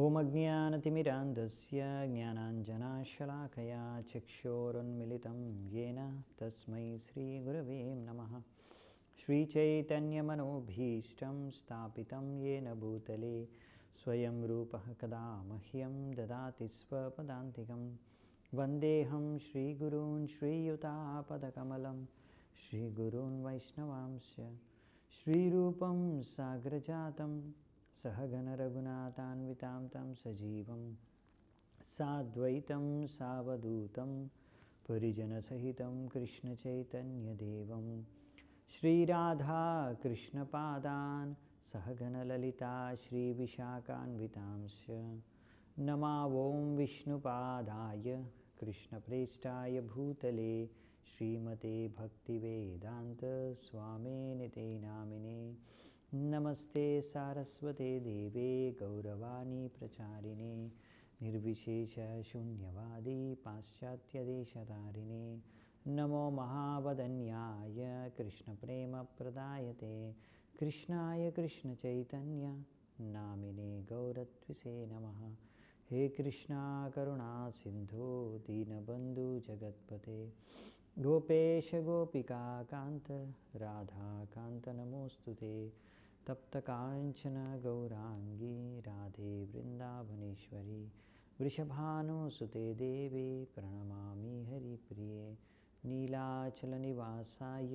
ఓం అజ్ఞానతిమిరాంధస్య జ్ఞానాంజనాశలాకయా చక్షోరున్మిళితం యేన తస్మై శ్రీగురవే నమః. శ్రీచైతన్యమనోభీష్టం స్థాపితం యేన భూతలే స్వయం రూపః కదా మహ్యం దదాతి స్వపదాంతికం. వందేహం శ్రీగురూన్ శ్రీయుతాపదకమలం శ్రీగురూన్ వైష్ణవాంశ్చ శ్రీరూపం సాగ్రజాతం सहगण रघुनाथान्वितां तं सजीवं साद्वैतं सावधूतं परिजनसहितं कृष्णचैतन्यदेवं श्रीराधा कृष्णपादान् सहगण ललिता श्रीविशाखान्वितांश्च नमावों विष्णुपादाय कृष्णप्रेष्ठाय भूतले श्रीमते भक्तिवेदान्त स्वामिनिते नामिने. नमस्ते सारस्वते देवे गौरवाणी प्रचारिणे निर्विशेष शून्यवादी पाश्चात्यदेशतारिणे. नमो महावदन्याय कृष्णप्रेमप्रदायते कृष्णाय कृष्णचैतन्य नामिने गौरत्विषे नमः. हे कृष्णा करुणा सिन्धो दीनबन्धु जगत्पते गोपेश गोपिका कान्त राधा कान्त नमोस्तुते. तप्तकाञ्चन गौरांगी राधे वृन्दावनेश्वरी वृषभानुसुते देवी प्रणमामि हरिप्रिये. नीलाचलनिवासाय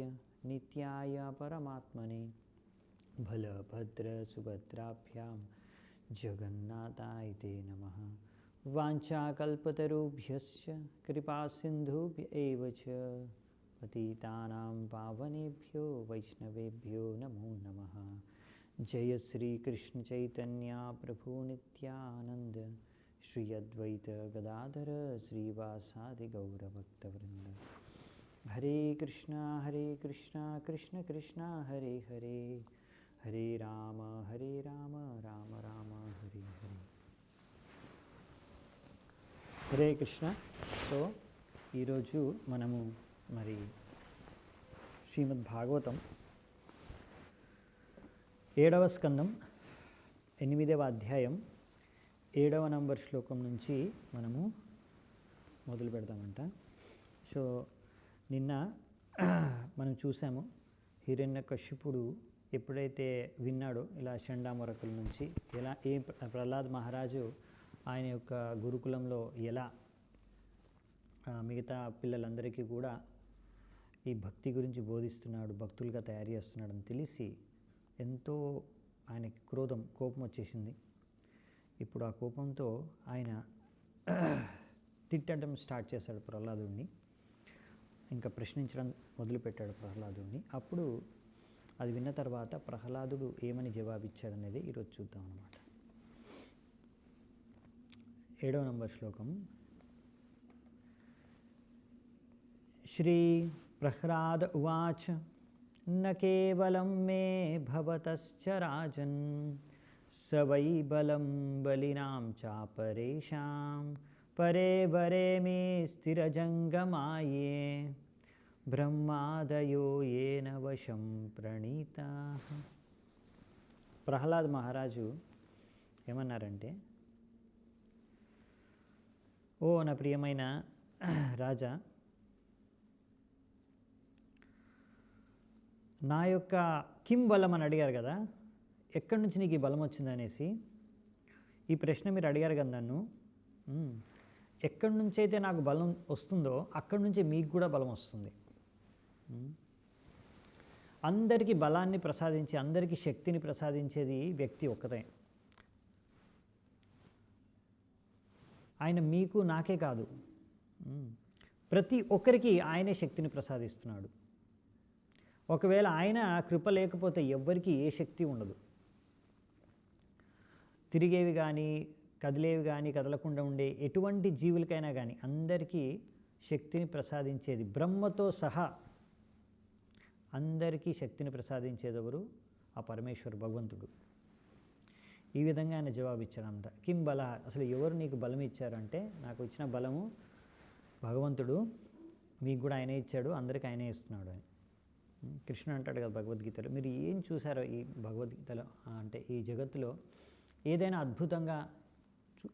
नित्याय परमात्मने बलभद्रसुभद्राभ्यां जगन्नाथाय ते नमः. वाञ्छाकल्पतरुभ्यश्च कृपासिन्धुभ्य एव च पतितानां पावनेभ्यो वैष्णवेभ्यो नमो नमः. जय श्री कृष्ण चैतन्य प्रभु नित्यानंद श्री अद्वैत गदाधर श्रीवासादि गौरभक्तवृंद. हरे कृष्णा कृष्ण कृष्ण हरे हरे हरे राम राम राम हरे हरे. హరే కృష్ణ. సో ఈరోజు మనము మరి శ్రీమద్ భాగవతం 7వ స్కందం 8వ అధ్యాయం 7వ నంబర్ శ్లోకం నుంచి మనము మొదలు పెడతామంట. సో నిన్న మనం చూసాము హిరణ్యకశిపుడు ఎప్పుడైతే విన్నాడో ఇలా చండామరకుల నుంచి ఎలా ప్రహ్లాద్ మహారాజు ఆయన యొక్క గురుకులంలో ఎలా మిగతా పిల్లలందరికీ కూడా ఈ భక్తి గురించి బోధిస్తున్నాడు, భక్తులుగా తయారు చేస్తున్నాడని తెలిసి ఎంతో ఆయనకి కోపం వచ్చేసింది. ఇప్పుడు ఆ కోపంతో ఆయన తిట్టడం స్టార్ట్ చేశాడు ప్రహ్లాదుడిని, ఇంకా ప్రశ్నించడం మొదలుపెట్టాడు ప్రహ్లాదుడిని. అప్పుడు అది విన్న తర్వాత ప్రహ్లాదుడు ఏమని జవాబిచ్చాడనేది ఈరోజు చూద్దాం అన్నమాట. 7వ నంబర్ శ్లోకం. శ్రీ ప్రహ్లాద ఉవాచ న కేవలం మే భవతశ్చ రాజన్ స వై బలం బలినాం చాపరేషాం పరే వరే మే స్థిరజంగమాయే బ్రహ్మాదయో ఏన వశం ప్రణీతాః. ప్రహ్లాద్ మహారాజు ఏమన్నారంటే, ఓ నా ప్రియమైన రాజా, నా యొక్క కిం బలం అని అడిగారు కదా, ఎక్కడి నుంచి నీకు ఈ బలం వచ్చిందనేసి ఈ ప్రశ్న మీరు అడిగారు కదా నన్ను. ఎక్కడి నుంచి అయితే నాకు బలం వస్తుందో అక్కడి నుంచే మీకు కూడా బలం వస్తుంది. అందరికీ బలాన్ని ప్రసాదించి అందరికీ శక్తిని ప్రసాదించేది వ్యక్తి ఒక్కతే. ఆయన మీకు నాకే కాదు, ప్రతి ఒక్కరికి ఆయనే శక్తిని ప్రసాదిస్తున్నాడు. ఒకవేళ ఆయన కృప లేకపోతే ఎవ్వరికీ ఏ శక్తి ఉండదు. తిరిగేవి కానీ కదిలేవి కానీ కదలకుండా ఉండే ఎటువంటి జీవులకైనా కానీ అందరికీ శక్తిని ప్రసాదించేది బ్రహ్మతో సహా అందరికీ శక్తిని ప్రసాదించేదెవరు? ఆ పరమేశ్వరు భగవంతుడు. ఈ విధంగా ఆయన జవాబిచ్చాడంట. కిం బల, అసలు ఎవరు నీకు బలం ఇచ్చారంటే, నాకు ఇచ్చిన బలము భగవంతుడు, మీకు కూడా ఆయనే ఇచ్చాడు, అందరికీ ఆయనే ఇస్తున్నాడు అని. కృష్ణుడు అంటాడు కదా భగవద్గీతలో, మీరు ఏం చూసారో ఈ భగవద్గీతలో అంటే ఈ జగత్తులో ఏదైనా అద్భుతంగా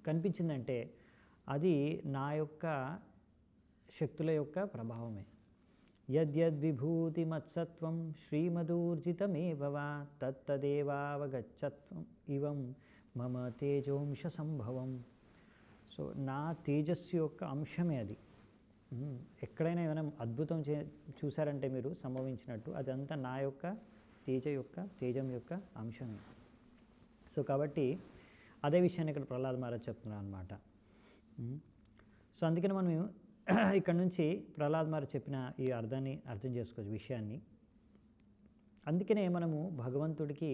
కనిపించిందంటే అది నా యొక్క శక్తుల యొక్క ప్రభావమే. యద్యద్విభూతిమత్సత్వం శ్రీమదూర్జితమేవ వా తత్తదేవావగచ్చత్వం ఇవం మమ తేజోంశ సంభవం. సో నా తేజస్సు యొక్క అంశమే అది. ఎక్కడైనా ఏమైనా అద్భుతం చూసారంటే మీరు సంభవించినట్టు, అదంతా నా యొక్క తేజం యొక్క అంశమే. సో కాబట్టి అదే విషయాన్ని ఇక్కడ ప్రహ్లాద్ మహారాజ్ చెప్తున్నారు అనమాట. సో అందుకని మనం ఇక్కడ నుంచి ప్రహ్లాద్ మహారాజ్ చెప్పిన ఈ అర్థాన్ని అర్థం చేసుకోవచ్చు విషయాన్ని. అందుకనే మనము భగవంతుడికి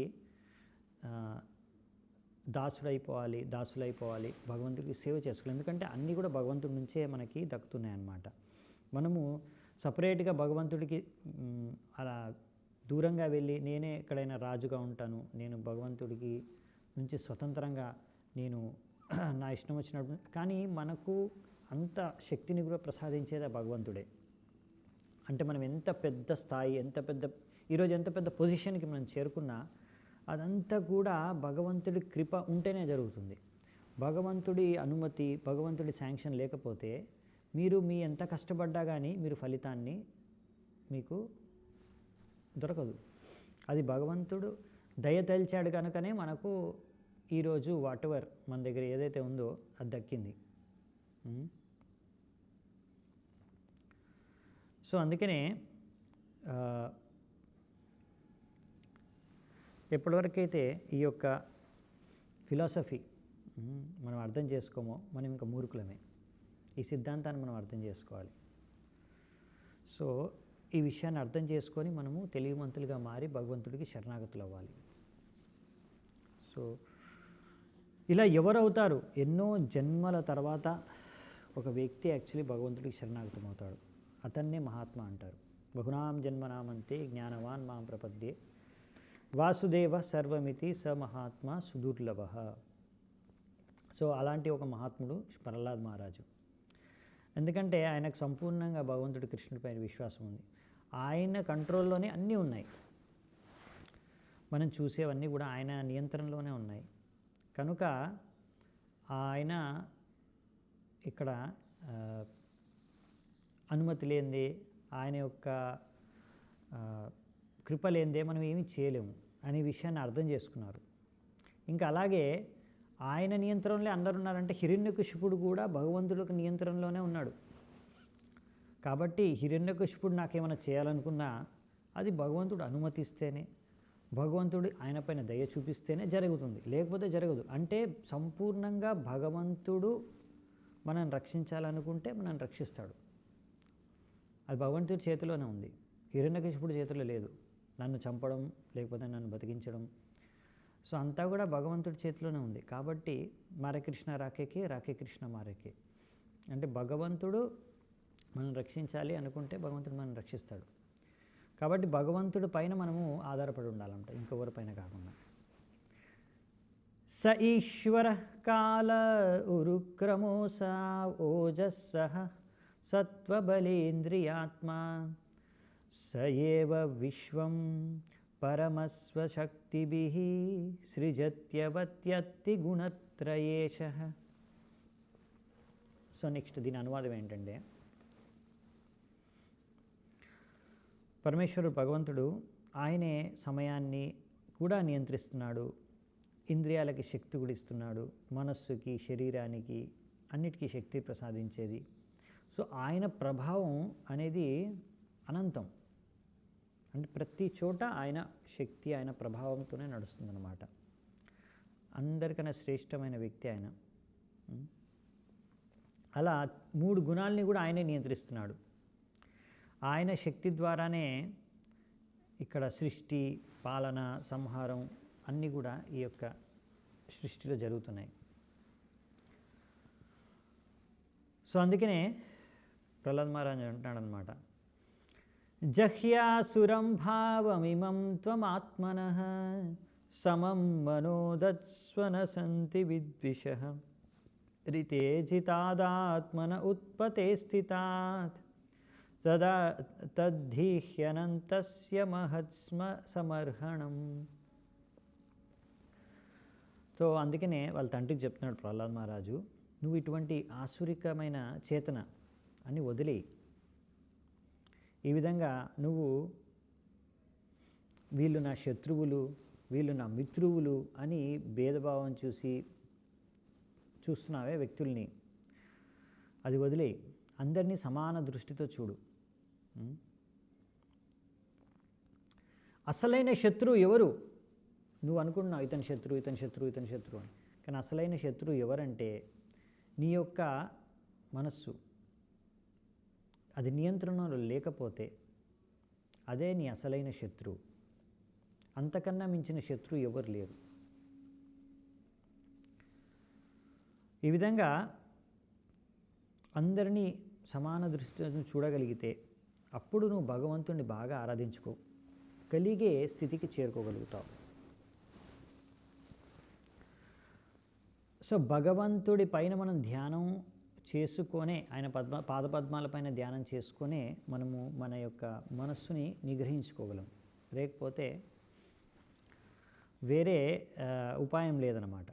దాసులైపోవాలి, భగవంతుడికి సేవ చేసుకోవాలి. ఎందుకంటే అన్నీ కూడా భగవంతుడి నుంచే మనకి దక్కుతున్నాయి అన్నమాట. మనము సపరేట్గా భగవంతుడికి అలా దూరంగా వెళ్ళి నేనే ఎక్కడైనా రాజుగా ఉంటాను, నేను భగవంతుడికి నుంచి స్వతంత్రంగా నేను నా ఇష్టం వచ్చినప్పుడు, కానీ మనకు అంత శక్తిని కూడా ప్రసాదించేది ఆ భగవంతుడే. అంటే మనం ఎంత పెద్ద స్థాయి, ఈరోజు ఎంత పెద్ద పొజిషన్కి మనం చేరుకున్నా అదంతా కూడా భగవంతుడి కృప ఉంటేనే జరుగుతుంది. భగవంతుడి అనుమతి, భగవంతుడి శాంక్షన్ లేకపోతే మీరు ఎంత కష్టపడ్డా కానీ మీరు ఫలితాన్ని మీకు దొరకదు. అది భగవంతుడు దయ తలిచాడు కనుకనే మనకు ఈరోజు వాటెవర్ మన దగ్గర ఏదైతే ఉందో అది దక్కింది. సో అందుకనే ఎప్పటివరకైతే ఈ యొక్క ఫిలాసఫీ మనం అర్థం చేసుకోమో మనం ఇంకా మూర్ఖులమే. ఈ సిద్ధాంతాన్ని మనం అర్థం చేసుకోవాలి. సో ఈ విషయాన్ని అర్థం చేసుకొని మనము తెలివిమంతులుగా మారి భగవంతుడికి శరణాగతులు అవ్వాలి. సో ఇలా ఎవరవుతారు? ఎన్నో జన్మల తర్వాత ఒక వ్యక్తి యాక్చువల్లీ భగవంతుడికి శరణాగతం అవుతాడు. అతన్నే మహాత్మా అంటారు. బహునాం జన్మనామంతే జ్ఞానవాన్ మాం ప్రపద్యే వాసుదేవ సర్వమితి స మహాత్మా సుదుర్లభ. సో అలాంటి ఒక మహాత్ముడు ప్రహ్లాద్ మహారాజు. ఎందుకంటే ఆయనకు సంపూర్ణంగా భగవంతుడి కృష్ణుడిపైన విశ్వాసం ఉంది. ఆయన కంట్రోల్లోనే అన్నీ ఉన్నాయి. మనం చూసేవన్నీ కూడా ఆయన నియంత్రణలోనే ఉన్నాయి. కనుక ఆయన ఇక్కడ అనుమతి లేనిదే, ఆయన యొక్క కృప లేనిదే మనం ఏమీ చేయలేము అనే విషయాన్ని అర్థం చేసుకున్నారు. ఇంకా అలాగే ఆయన నియంత్రణలో అందరు ఉన్నారంటే హిరణ్యకశిపుడు కూడా భగవంతుడికి నియంత్రణలోనే ఉన్నాడు. కాబట్టి హిరణ్యకశిపుడు నాకేమైనా చేయాలనుకున్నా అది భగవంతుడు అనుమతిస్తేనే, భగవంతుడు ఆయన పైన దయ చూపిస్తేనే జరుగుతుంది, లేకపోతే జరగదు. అంటే సంపూర్ణంగా భగవంతుడు మనం రక్షించాలనుకుంటే మనం రక్షిస్తాడు. అది భగవంతుడి చేతిలోనే ఉంది, హిరణ్యకశిపుడి చేతిలో లేదు. నన్ను చంపడం లేకపోతే నన్ను బతికించడం, సో అంతా కూడా భగవంతుడి చేతిలోనే ఉంది. కాబట్టి మారే కృష్ణ రాకేకే, రాకే కృష్ణ మారేకే. అంటే భగవంతుడు మనం రక్షించాలి అనుకుంటే భగవంతుడు మనం రక్షిస్తాడు. కాబట్టి భగవంతుడి పైన మనము ఆధారపడి ఉండాలంట, ఇంకెవరి పైన కాకుండా. స ఈశ్వర కాల ఉరుక్రమోసా ఓజస్సః సత్వబలేంద్రియాత్మా స ఏవ విశ్వం పరమస్వశక్తిభిః సృజత్యవత్యత్తి గుణత్రయేషః. సో నెక్స్ట్ దీని అనువాదం ఏంటంటే, పరమేశ్వరుడు భగవంతుడు ఆయనే సమయాన్ని కూడా నియంత్రిస్తున్నాడు, ఇంద్రియాలకి శక్తి కూడా ఇస్తున్నాడు, మనస్సుకి శరీరానికి అన్నిటికీ శక్తి ప్రసాదించేది. సో ఆయన ప్రభావం అనేది అనంతం. అంటే ప్రతి చోట ఆయన శక్తి, ఆయన ప్రభావంతోనే నడుస్తుందన్నమాట. అందరికన్నా శ్రేష్టమైన వ్యక్తి ఆయన. అలా 3 గుణాలని కూడా ఆయనే నియంత్రిస్తున్నాడు. ఆయన శక్తి ద్వారానే ఇక్కడ సృష్టి, పాలన, సంహారం అన్నీ కూడా ఈ యొక్క సృష్టిలో జరుగుతున్నాయి. సో అందుకనే ప్రహ్లాద్ మహారాజ్ అంటున్నాడనమాట, జహ్యాసురం భావమిమం త్వమాత్మనః సమం మనోదత్స్వన సంతి విద్విషః రితే జితాదాత్మన ఉత్పతే స్థితాత్ తదా తద్ధీహ్యనంతస్య మహత్స్మ సమర్హణం. సో అందుకనే వాళ్ళ తండ్రికి చెప్తున్నాడు ప్రహ్లాద్ మహారాజు, నువ్వు ఇటువంటి ఆసురికమైన చేతన అని వదిలేయి. ఈ విధంగా నువ్వు వీళ్ళు నా శత్రువులు, వీళ్ళు నా మిత్రువులు అని భేదభావం చూస్తున్నావే వ్యక్తుల్ని, అది వదిలేయి. అందరినీ సమాన దృష్టితో చూడు. అసలైన శత్రువు ఎవరు? నువ్వు అనుకుంటున్నావు ఇతని శత్రువు, ఇతని శత్రువు, ఇతని శత్రువు అని. కానీ అసలైన శత్రువు ఎవరంటే నీ యొక్క మనస్సు. అది నియంత్రణలో లేకపోతే అదే నీ అసలైన శత్రువు. అంతకన్నా మించిన శత్రువు ఎవరు లేరు. ఈ విధంగా అందరినీ సమాన దృష్టితో చూడగలిగితే అప్పుడు నువ్వు భగవంతుడిని బాగా ఆరాధించుకోగలిగే స్థితికి చేరుకోగలుగుతావు. సో భగవంతుడి పైన మనం ధ్యానం చేసుకొనే, ఆయన పాదపద్మాలపైన ధ్యానం చేసుకొనే మనము మన యొక్క మనస్సుని నిగ్రహించుకోగలం. లేకపోతే వేరే ఉపాయం లేదన్నమాట.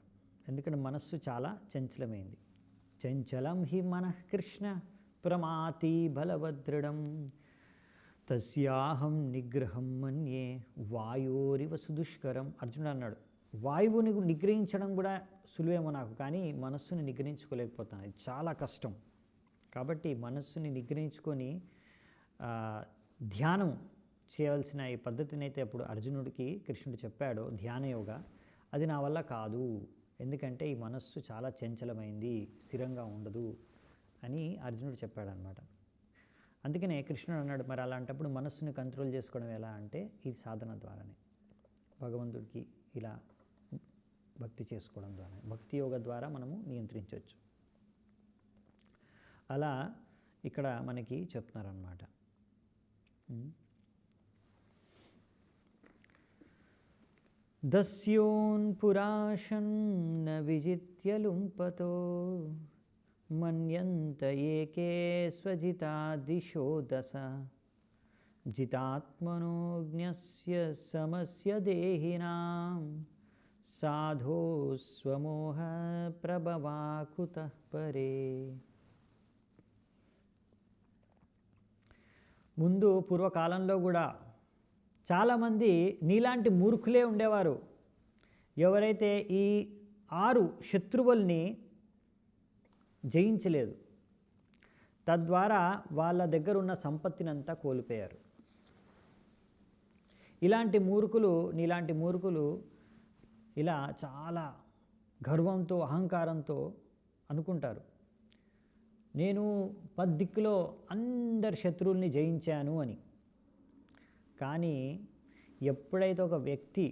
ఎందుకంటే మనస్సు చాలా చంచలమైంది. చంచలం హి మనః కృష్ణ ప్రమాతి బలవదృఢం తస్యాహం నిగ్రహం మన్యే వాయోరివ సుదుష్కరం. అర్జునుడు అన్నాడు, వాయువుని నిగ్రహించడం కూడా సులువేమో నాకు, కానీ మనస్సుని నిగ్రహించుకోలేకపోతాను, ఇది చాలా కష్టం. కాబట్టి మనస్సుని నిగ్రహించుకొని ధ్యానం చేయవలసిన ఈ పద్ధతిని అయితే అప్పుడు అర్జునుడికి కృష్ణుడు చెప్పాడో ధ్యానయోగ, అది నా వల్ల కాదు. ఎందుకంటే ఈ మనస్సు చాలా చంచలమైంది, స్థిరంగా ఉండదు అని అర్జునుడు చెప్పాడనమాట. అందుకనే కృష్ణుడు అన్నాడు, మరి అలాంటప్పుడు మనస్సుని కంట్రోల్ చేసుకోవడం ఎలా అంటే ఈ సాధన ద్వారానే, భగవంతుడికి ఇలా భక్తి చేసుకోవడం ద్వారా, భక్తి యోగ ద్వారా మనము నియంత్రించవచ్చు. అలా ఇక్కడ మనకి చెప్తున్నారన్నమాట. దస్యోన్ పురాశం న విజిత్య లుంపతో మన్యంత ఏకే స్వజితా దిశో దశ జితాత్మనోజ్ఞస్య సమస్య దేహినాం సాధో స్వమోహ ప్రభవాకుత పరే. ముందు పూర్వకాలంలో కూడా చాలామంది నీలాంటి మూర్ఖులే ఉండేవారు. ఎవరైతే ఈ 6 శత్రువుల్ని జయించలేదు, తద్వారా వాళ్ళ దగ్గర ఉన్న సంపత్తిని అంతా కోల్పోయారు. నీలాంటి మూర్ఖులు ఇలా చాలా గర్వంతో అహంకారంతో అనుకుంటారు, నేను 10 దిక్కులో అందరి శత్రువుల్ని జయించాను అని. కానీ ఎప్పుడైతే ఒక వ్యక్తి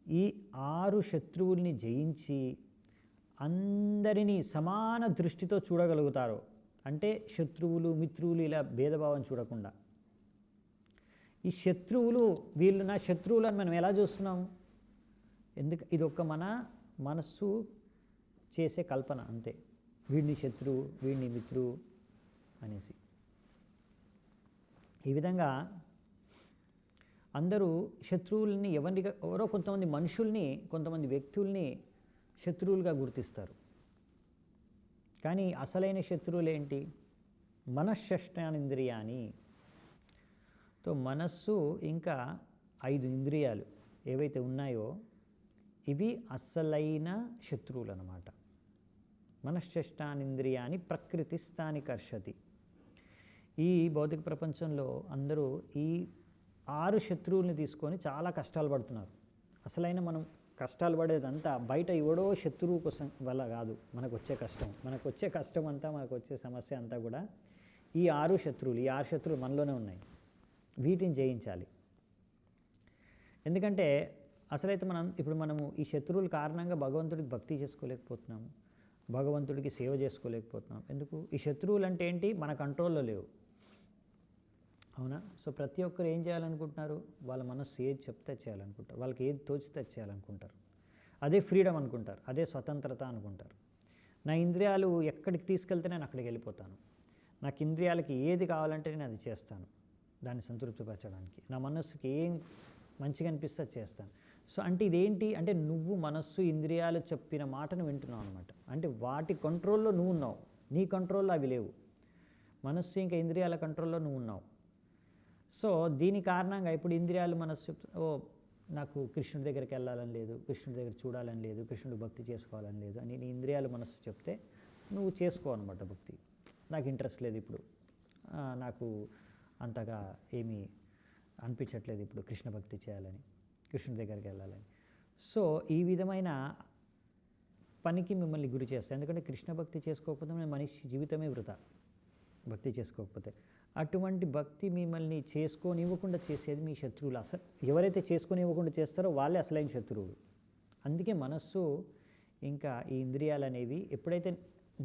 ఈ 6 శత్రువుల్ని జయించి అందరినీ సమాన దృష్టితో చూడగలుగుతారో, అంటే శత్రువులు మిత్రువులు ఇలా భేదభావం చూడకుండా, ఈ శత్రువులు వీళ్ళు నా శత్రువులు అని మనం ఎలా చూస్తున్నాము? ఇది ఒక్క మన మనస్సు చేసే కల్పన అంతే. వీడిని శత్రువు, వీడిని మిత్రువు అనేసి. ఈ విధంగా అందరూ శత్రువుల్ని ఎవరో కొంతమంది మనుషుల్ని, కొంతమంది వ్యక్తుల్ని శత్రువులుగా గుర్తిస్తారు. కానీ అసలైన శత్రువులు ఏంటి? మనశ్శష్టానింద్రియాని. తో మనస్సు ఇంకా 5 ఇంద్రియాలు ఏవైతే ఉన్నాయో ఇవి అసలైన శత్రువులు అన్నమాట. మనశ్శష్టానింద్రియాని ప్రకృతిస్థాని కర్షతి. ఈ భౌతిక ప్రపంచంలో అందరూ ఈ 6 శత్రువుల్ని తీసుకొని చాలా కష్టాలు పడుతున్నారు. అసలైన మనం కష్టాలు పడేదంతా బయట ఎవడో శత్రువు కోసం వల్ల కాదు. మనకు వచ్చే కష్టం అంతా, మనకు వచ్చే సమస్య అంతా కూడా ఈ 6 శత్రువులు మనలోనే ఉన్నాయి. వీటిని జయించాలి. ఎందుకంటే అసలైతే మనము ఈ శత్రువుల కారణంగా భగవంతుడికి భక్తి చేసుకోలేకపోతున్నాము, భగవంతుడికి సేవ చేసుకోలేకపోతున్నాం. ఎందుకు? ఈ శత్రువులు అంటే ఏంటి? మన కంట్రోల్లో లేవు. అవునా? సో ప్రతి ఒక్కరు ఏం చేయాలనుకుంటున్నారు? వాళ్ళ మనస్సు ఏది చెప్తే చేయాలనుకుంటారు, వాళ్ళకి ఏది తోచితే చేయాలనుకుంటారు. అదే ఫ్రీడమ్ అనుకుంటారు, అదే స్వతంత్రత అనుకుంటారు. నా ఇంద్రియాలు ఎక్కడికి తీసుకెళ్తే నేను అక్కడికి వెళ్ళిపోతాను, నాకు ఇంద్రియాలకి ఏది కావాలంటే నేను అది చేస్తాను దాన్ని సంతృప్తిపరచడానికి, నా మనస్సుకి ఏం మంచిగా అనిపిస్తే అది చేస్తాను. సో అంటే ఇదేంటి అంటే నువ్వు మనస్సు ఇంద్రియాలు చెప్పిన మాటను వింటున్నావు అనమాట. అంటే వాటి కంట్రోల్లో నువ్వు ఉన్నావు, నీ కంట్రోల్లో అవి లేవు. మనస్సు ఇంకా ఇంద్రియాల కంట్రోల్లో నువ్వు ఉన్నావు. సో దీని కారణంగా ఇప్పుడు ఇంద్రియాలు మనస్సు ఓ నాకు కృష్ణుడి దగ్గరికి వెళ్ళాలని లేదు, కృష్ణుడి దగ్గర చూడాలని లేదు, కృష్ణుడు భక్తి చేసుకోవాలని లేదు అని నీ ఇంద్రియాలు మనస్సు చెప్తే నువ్వు చేసుకో అనమాట భక్తి. నాకు ఇంట్రెస్ట్ లేదు ఇప్పుడు, నాకు అంతగా ఏమీ అనిపించట్లేదు ఇప్పుడు కృష్ణ భక్తి చేయాలని, కృష్ణుడి దగ్గరికి వెళ్ళాలని. సో ఈ విధమైన పనికి మిమ్మల్ని గురి చేస్తాయి. ఎందుకంటే కృష్ణ భక్తి చేసుకోకపోతే మనిషి జీవితమే వృధా, భక్తి చేసుకోకపోతే. అటువంటి భక్తి మిమ్మల్ని చేసుకోనివ్వకుండా చేసేది మీ శత్రువులు. అసలు ఎవరైతే చేసుకోనివ్వకుండా చేస్తారో వాళ్ళే అసలైన శత్రువులు. అందుకే మనస్సు ఇంకా ఈ ఇంద్రియాలు అనేవి ఎప్పుడైతే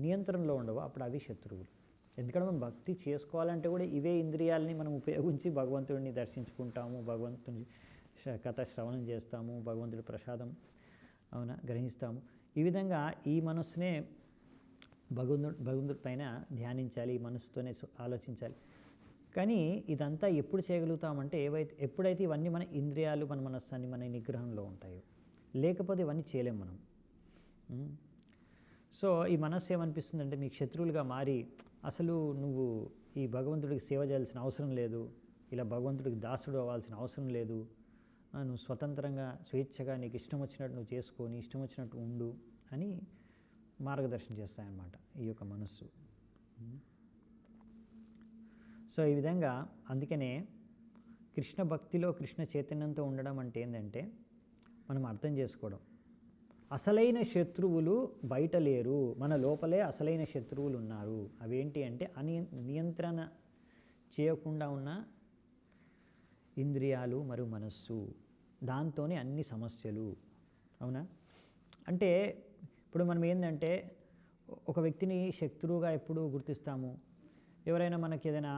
నియంత్రణలో ఉండవో అప్పుడు అవి శత్రువులు. ఎందుకంటే మనం భక్తి చేసుకోవాలంటే కూడా ఇవే ఇంద్రియాలని మనం ఉపయోగించి భగవంతుడిని దర్శించుకుంటాము, భగవంతుని కథ శ్రవణం చేస్తాము, భగవంతుడి ప్రసాదం అవునా గ్రహిస్తాము. ఈ విధంగా ఈ మనస్సునే భగవంతుడి పైన ధ్యానించాలి, ఈ మనసుతోనే ఆలోచించాలి. కానీ ఇదంతా ఎప్పుడు చేయగలుగుతామంటే ఎప్పుడైతే ఇవన్నీ మన ఇంద్రియాలు మన మనస్సాన్ని మన నిగ్రహంలో ఉంటాయో, లేకపోతే ఇవన్నీ చేయలేం మనం. సో ఈ మనస్సు ఏమనిపిస్తుందంటే మీకు శత్రువులుగా మారి అసలు నువ్వు ఈ భగవంతుడికి సేవ చేయాల్సిన అవసరం లేదు, ఇలా భగవంతుడికి దాసుడు అవ్వాల్సిన అవసరం లేదు, నువ్వు స్వతంత్రంగా స్వేచ్ఛగా నీకు ఇష్టం వచ్చినట్టు నువ్వు చేసుకొని ఇష్టం వచ్చినట్టు ఉండు అని మార్గదర్శనం చేస్తాయన్నమాట ఈ యొక్క మనస్సు. సో ఈ విధంగా అందుకనే కృష్ణ భక్తిలో కృష్ణ చైతన్యంతో ఉండడం అంటే ఏంటంటే మనం అర్థం చేసుకోవడం, అసలైన శత్రువులు బయట లేరు, మన లోపలే అసలైన శత్రువులు ఉన్నారు. అవేంటి అంటే నియంత్రణ చేయకుండా ఉన్న ఇంద్రియాలు మరియు మనస్సు, దాంతోనే అన్ని సమస్యలు. అవునా? అంటే ఇప్పుడు మనం ఏంటంటే ఒక వ్యక్తిని శత్రువుగా ఎప్పుడు గుర్తిస్తాము, ఎవరైనా మనకి ఏదైనా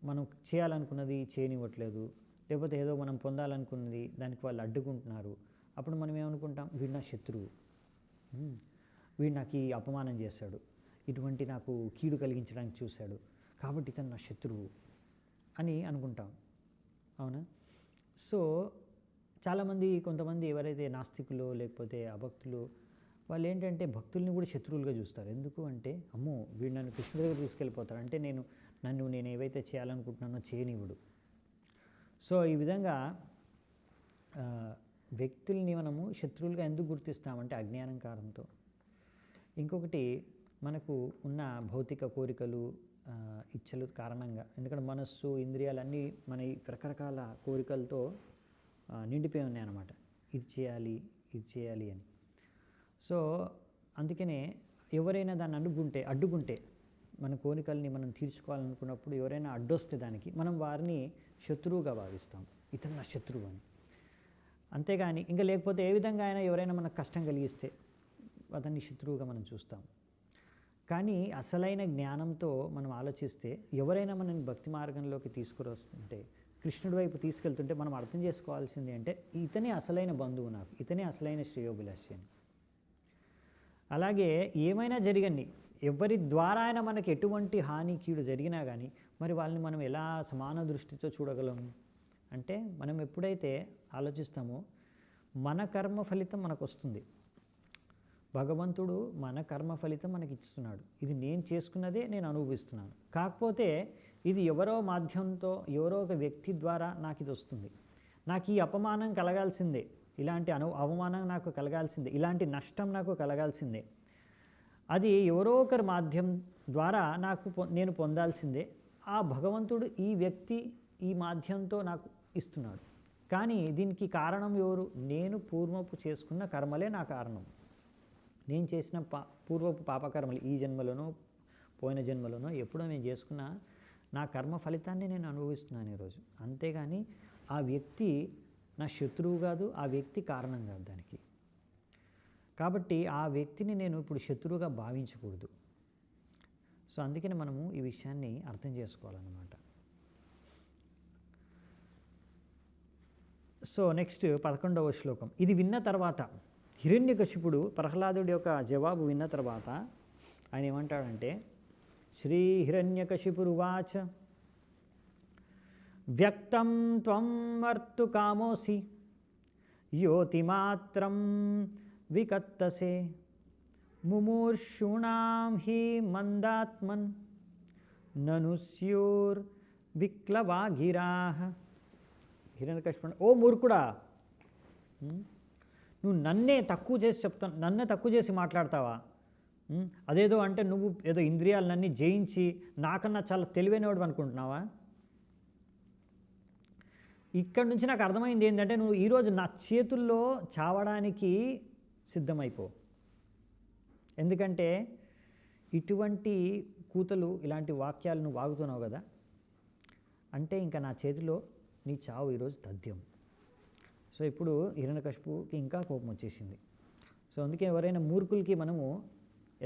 మనం చేయాలనుకున్నది చేయనివ్వట్లేదు, లేకపోతే ఏదో మనం పొందాలనుకున్నది దానికి వాళ్ళు అడ్డుకుంటున్నారు, అప్పుడు మనం ఏమనుకుంటాం, వీడు నా శత్రువు, వీడు నాకు ఈ అపమానం చేశాడు, ఇటువంటి నాకు కీడు కలిగించడానికి చూశాడు, కాబట్టి ఇతను నా శత్రువు అని అనుకుంటాం. అవునా? సో చాలామంది కొంతమంది ఎవరైతే నాస్తికులు లేకపోతే అభక్తులు వాళ్ళు ఏంటంటే భక్తుల్ని కూడా శత్రువులుగా చూస్తారు. ఎందుకు అంటే అమ్మో వీడు నన్ను కృష్ణుడి దగ్గర తీసుకెళ్ళిపోతారు, అంటే నేను ఏవైతే చేయాలనుకుంటున్నానో చేయనివ్వడు. సో ఈ విధంగా వ్యక్తుల్ని మనము శత్రువులుగా ఎందుకు గుర్తిస్తామంటే అజ్ఞానం కారణంతో. ఇంకొకటి మనకు ఉన్న భౌతిక కోరికలు ఇచ్చలు కారణంగా, ఎందుకంటే మనస్సు ఇంద్రియాలన్నీ మన రకరకాల కోరికలతో నిండిపోయి ఉన్నాయన్నమాట, ఇది చేయాలి ఇది చేయాలి అని. సో అందుకనే ఎవరైనా దాన్ని అడ్డుకుంటే మన కోరికల్ని మనం తీర్చుకోవాలనుకున్నప్పుడు ఎవరైనా అడ్డొస్తే దానికి మనం వారిని శత్రువుగా భావిస్తాం, ఇతను నా శత్రువు అని. అంతేగాని ఇంకా లేకపోతే ఏ విధంగా అయినా ఎవరైనా మనకు కష్టం కలిగిస్తే అతన్ని శత్రువుగా మనం చూస్తాం. కానీ అసలైన జ్ఞానంతో మనం ఆలోచిస్తే ఎవరైనా మనని భక్తి మార్గంలోకి తీసుకువస్తుంటే, కృష్ణుడి వైపు తీసుకెళ్తుంటే మనం అర్థం చేసుకోవాల్సింది అంటే ఇతనే అసలైన బంధువు, నాకు ఇతనే అసలైన శ్రేయోభిలాషి అని. అలాగే ఏమైనా జరగండి, ఎవరి ద్వారా అయినా మనకి ఎటువంటి హాని కీడు జరిగినా కానీ మరి వాళ్ళని మనం ఎలా సమాన దృష్టితో చూడగలము అంటే మనం ఎప్పుడైతే ఆలోచిస్తామో మన కర్మ ఫలితం మనకు వస్తుంది, భగవంతుడు మన కర్మ ఫలితం మనకి ఇస్తున్నాడు, ఇది నేను చేసుకున్నదే నేను అనుభవిస్తున్నాను. కాకపోతే ఇది ఎవరో మాధ్యమంతో ఎవరో ఒక వ్యక్తి ద్వారా నాకు ఇది వస్తుంది, నాకు ఈ అపమానం కలగాల్సిందే, ఇలాంటి అవమానం నాకు కలగాల్సిందే, ఇలాంటి నష్టం నాకు కలగాల్సిందే, అది ఎవరో ఒకరి మాధ్యం ద్వారా నేను పొందాల్సిందే. ఆ భగవంతుడు ఈ వ్యక్తి ఈ మాధ్యంతో నాకు ఇస్తున్నాడు. కానీ దీనికి కారణం ఎవరు? నేను పూర్వపు చేసుకున్న కర్మలే నా కారణం. నేను చేసిన పూర్వపు పాపకర్మలు ఈ జన్మలోనో పోయిన జన్మలోనో ఎప్పుడో నేను చేసుకున్న నా కర్మ ఫలితాన్ని నేను అనుభవిస్తున్నాను ఈరోజు. అంతేగాని ఆ వ్యక్తి నా శత్రువు కాదు, ఆ వ్యక్తి కారణం కాదు దానికి. కాబట్టి ఆ వ్యక్తిని నేను ఇప్పుడు శత్రువుగా భావించకూడదు. సో అందుకని మనము ఈ విషయాన్ని అర్థం చేసుకోవాలన్నమాట. సో నెక్స్ట్ 11వ శ్లోకం. ఇది విన్న తర్వాత హిరణ్యకశిపుడు ప్రహ్లాదుడి యొక్క జవాబు విన్న తర్వాత ఆయన ఏమంటాడంటే, శ్రీ హిరణ్యకశిపురువాచ వ్యక్తం త్వం వర్తు కామోసి యోతిమాత్రం వికత్తసే ముమూర్షూణాం హి మందాత్మన్ నను స్యూర్ విక్లవాగిరాహ. హిరణ్యకశిపుడు, ఓ మూర్ఖుడా, నువ్వు నన్నే తక్కువ చేసి చెప్తాను, నన్నే తక్కువ చేసి మాట్లాడతావా? అదేదో అంటే నువ్వు ఏదో ఇంద్రియాలన్నీ జయించి నాకన్నా చాలా తెలివైనవాడు అనుకుంటున్నావా? ఇక్కడి నుంచి నాకు అర్థమైంది ఏంటంటే, నువ్వు ఈరోజు నా చేతుల్లో చావడానికి సిద్ధమైపో. ఎందుకంటే ఇటువంటి కూతలు, ఇలాంటి వాక్యాలు నువ్వు వాగుతున్నావు కదా, అంటే ఇంకా నా చేతిలో నీ చావు ఈరోజు తథ్యం. సో ఇప్పుడు హిరణ్యకశిపుకి ఇంకా కోపం వచ్చేసింది. సో అందుకే ఎవరైనా మూర్ఖులకి మనము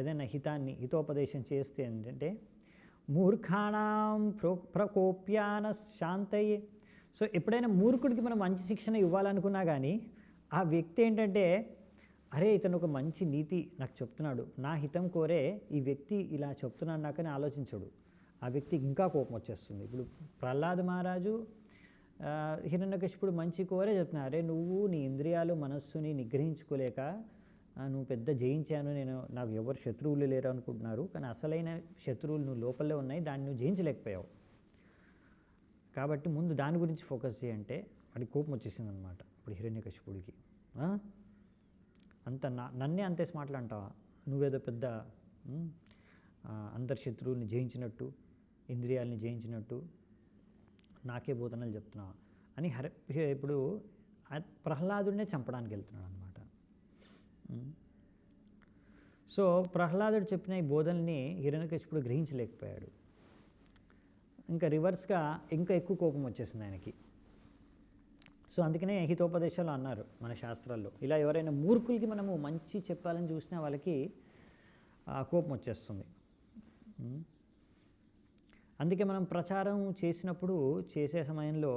ఏదైనా హితోపదేశం చేస్తే ఏంటంటే, మూర్ఖాణం ప్రకోప్యాన శాంతయే. సో ఎప్పుడైనా మూర్ఖుడికి మనం మంచి శిక్షణ ఇవ్వాలనుకున్నా కానీ ఆ వ్యక్తి ఏంటంటే, అరే ఇతను ఒక మంచి నీతి నాకు చెప్తున్నాడు, నా హితం కోరే ఈ వ్యక్తి ఇలా చెప్తున్నాడు నాకని ఆలోచించడు. ఆ వ్యక్తికి ఇంకా కోపం వచ్చేస్తుంది. ఇప్పుడు ప్రహ్లాద మహారాజు హిరణ్యకశిపుడు మంచి కోరే చెప్తున్నా, అరే నువ్వు నీ ఇంద్రియాలు మనస్సుని నిగ్రహించుకోలేక నువ్వు పెద్ద జయించాను, నేను నాకు ఎవరు శత్రువులు లేరు అనుకుంటున్నారు, కానీ అసలైన శత్రువులు నువ్వు లోపలే ఉన్నాయి, దాన్ని నువ్వు జయించలేకపోయావు. కాబట్టి ముందు దాని గురించి ఫోకస్ చేయంటే వాడికి కోపం వచ్చేసింది అనమాట. ఇప్పుడు హిరణ్యకశిపుడికి అంత నన్నే అంతేసి మాట్లాంటావా, నువ్వేదో పెద్ద అందరి శత్రువుల్ని జయించినట్టు, ఇంద్రియాలని జయించినట్టు నాకే బోధనలు చెప్తున్నావా అని ఇప్పుడు ప్రహ్లాదుడినే చంపడానికి వెళ్తున్నాడు అనమాట. సో ప్రహ్లాదుడు చెప్పిన ఈ బోధనల్ని హిరణ్యకశిపుడు గ్రహించలేకపోయాడు. ఇంకా రివర్స్గా ఇంకా ఎక్కువ కోపం వచ్చేసింది ఆయనకి. సో అందుకనే హితోపదేశాలు అన్నారు మన శాస్త్రాల్లో. ఇలా ఎవరైనా మూర్ఖులకి మనము మంచి చెప్పాలని చూసినా వాళ్ళకి కోపం వచ్చేస్తుంది. అందుకే మనం ప్రచారం చేసినప్పుడు చేసే సమయంలో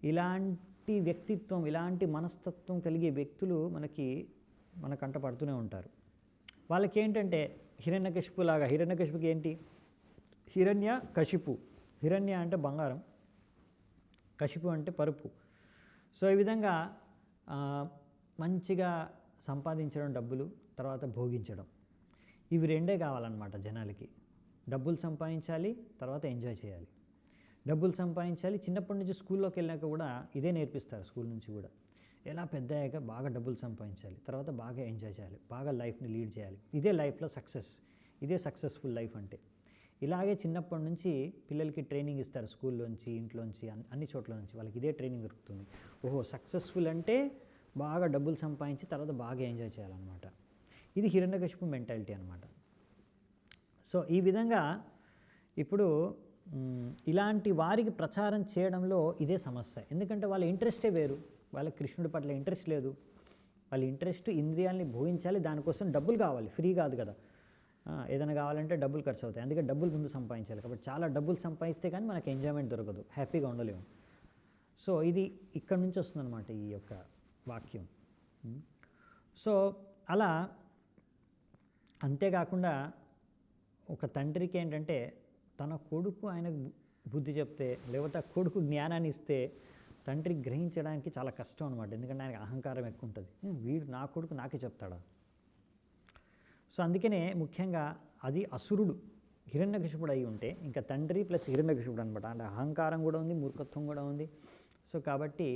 ఇలాంటి వ్యక్తిత్వం, ఇలాంటి మనస్తత్వం కలిగే వ్యక్తులు మన కంట పడుతూనే ఉంటారు. వాళ్ళకి ఏంటంటే హిరణ్యకశిపులాగా, హిరణ్యకశిపుకి ఏంటి, హిరణ్యకశిపు, హిరణ్య అంటే బంగారం, కశిపు అంటే పరుపు. సో ఈ విధంగా మంచిగా సంపాదించడం డబ్బులు, తర్వాత భోగించడం, ఇవి రెండే కావాలన్నమాట జనాలకి. డబ్బులు సంపాదించాలి, తర్వాత ఎంజాయ్ చేయాలి. డబ్బులు సంపాదించాలి, చిన్నప్పటి నుంచి స్కూల్లోకి వెళ్ళాక కూడా ఇదే నేర్పిస్తారు. స్కూల్ నుంచి కూడా ఎలా పెద్ద అయ్యాక బాగా డబ్బులు సంపాదించాలి, తర్వాత బాగా ఎంజాయ్ చేయాలి, బాగా లైఫ్ని లీడ్ చేయాలి, ఇదే లైఫ్లో సక్సెస్, ఇదే సక్సెస్ఫుల్ లైఫ్ అంటే. ఇలాగే చిన్నప్పటి నుంచి పిల్లలకి ట్రైనింగ్ ఇస్తారు, స్కూల్లోంచి, ఇంట్లోంచి, అన్ని చోట్ల నుంచి వాళ్ళకి ఇదే ట్రైనింగ్ దొరుకుతుంది. ఓహో సక్సెస్ఫుల్ అంటే బాగా డబ్బులు సంపాదించి తర్వాత బాగా ఎంజాయ్ చేయాలన్నమాట. ఇది హిరణ్యకశిపు మెంటాలిటీ అనమాట. సో ఈ విధంగా ఇప్పుడు ఇలాంటి వారికి ప్రచారం చేయడంలో ఇదే సమస్య. ఎందుకంటే వాళ్ళ ఇంట్రెస్టే వేరు, వాళ్ళకి కృష్ణుడి పట్ల ఇంట్రెస్ట్ లేదు. వాళ్ళ ఇంట్రెస్ట్ ఇంద్రియాలని భోగించాలి, దానికోసం డబ్బులు కావాలి, ఫ్రీ కాదు కదా. ఏదైనా కావాలంటే డబ్బులు ఖర్చు అవుతాయి, అందుకే డబ్బులు ముందు సంపాదించాలి. కాబట్టి చాలా డబ్బులు సంపాదిస్తే కానీ మనకి ఎంజాయ్మెంట్ దొరకదు, హ్యాపీగా ఉండలేము. సో ఇది ఇక్కడ నుంచి వస్తుందన్నమాట ఈ యొక్క వాక్యం. సో అలా అంతేకాకుండా ఒక తండ్రికి ఏంటంటే తన కొడుకు ఆయనకు బుద్ధి చెప్తే, లేకపోతే ఆ కొడుకు జ్ఞానాన్ని ఇస్తే తండ్రికి గ్రహించడానికి చాలా కష్టం అనమాట. ఎందుకంటే ఆయనకు అహంకారం ఎక్కువ ఉంటుంది. వీడు నా కొడుకు నాకే చెప్తాడా. సో అందుకనే ముఖ్యంగా అది అసురుడు హిరణ్యకశిపుడు అయి ఉంటే ఇంకా తండ్రి ప్లస్ హిరణ్యకశిపుడు అనమాట. అంటే అహంకారం కూడా ఉంది, మూర్ఖత్వం కూడా ఉంది. సో కాబట్టి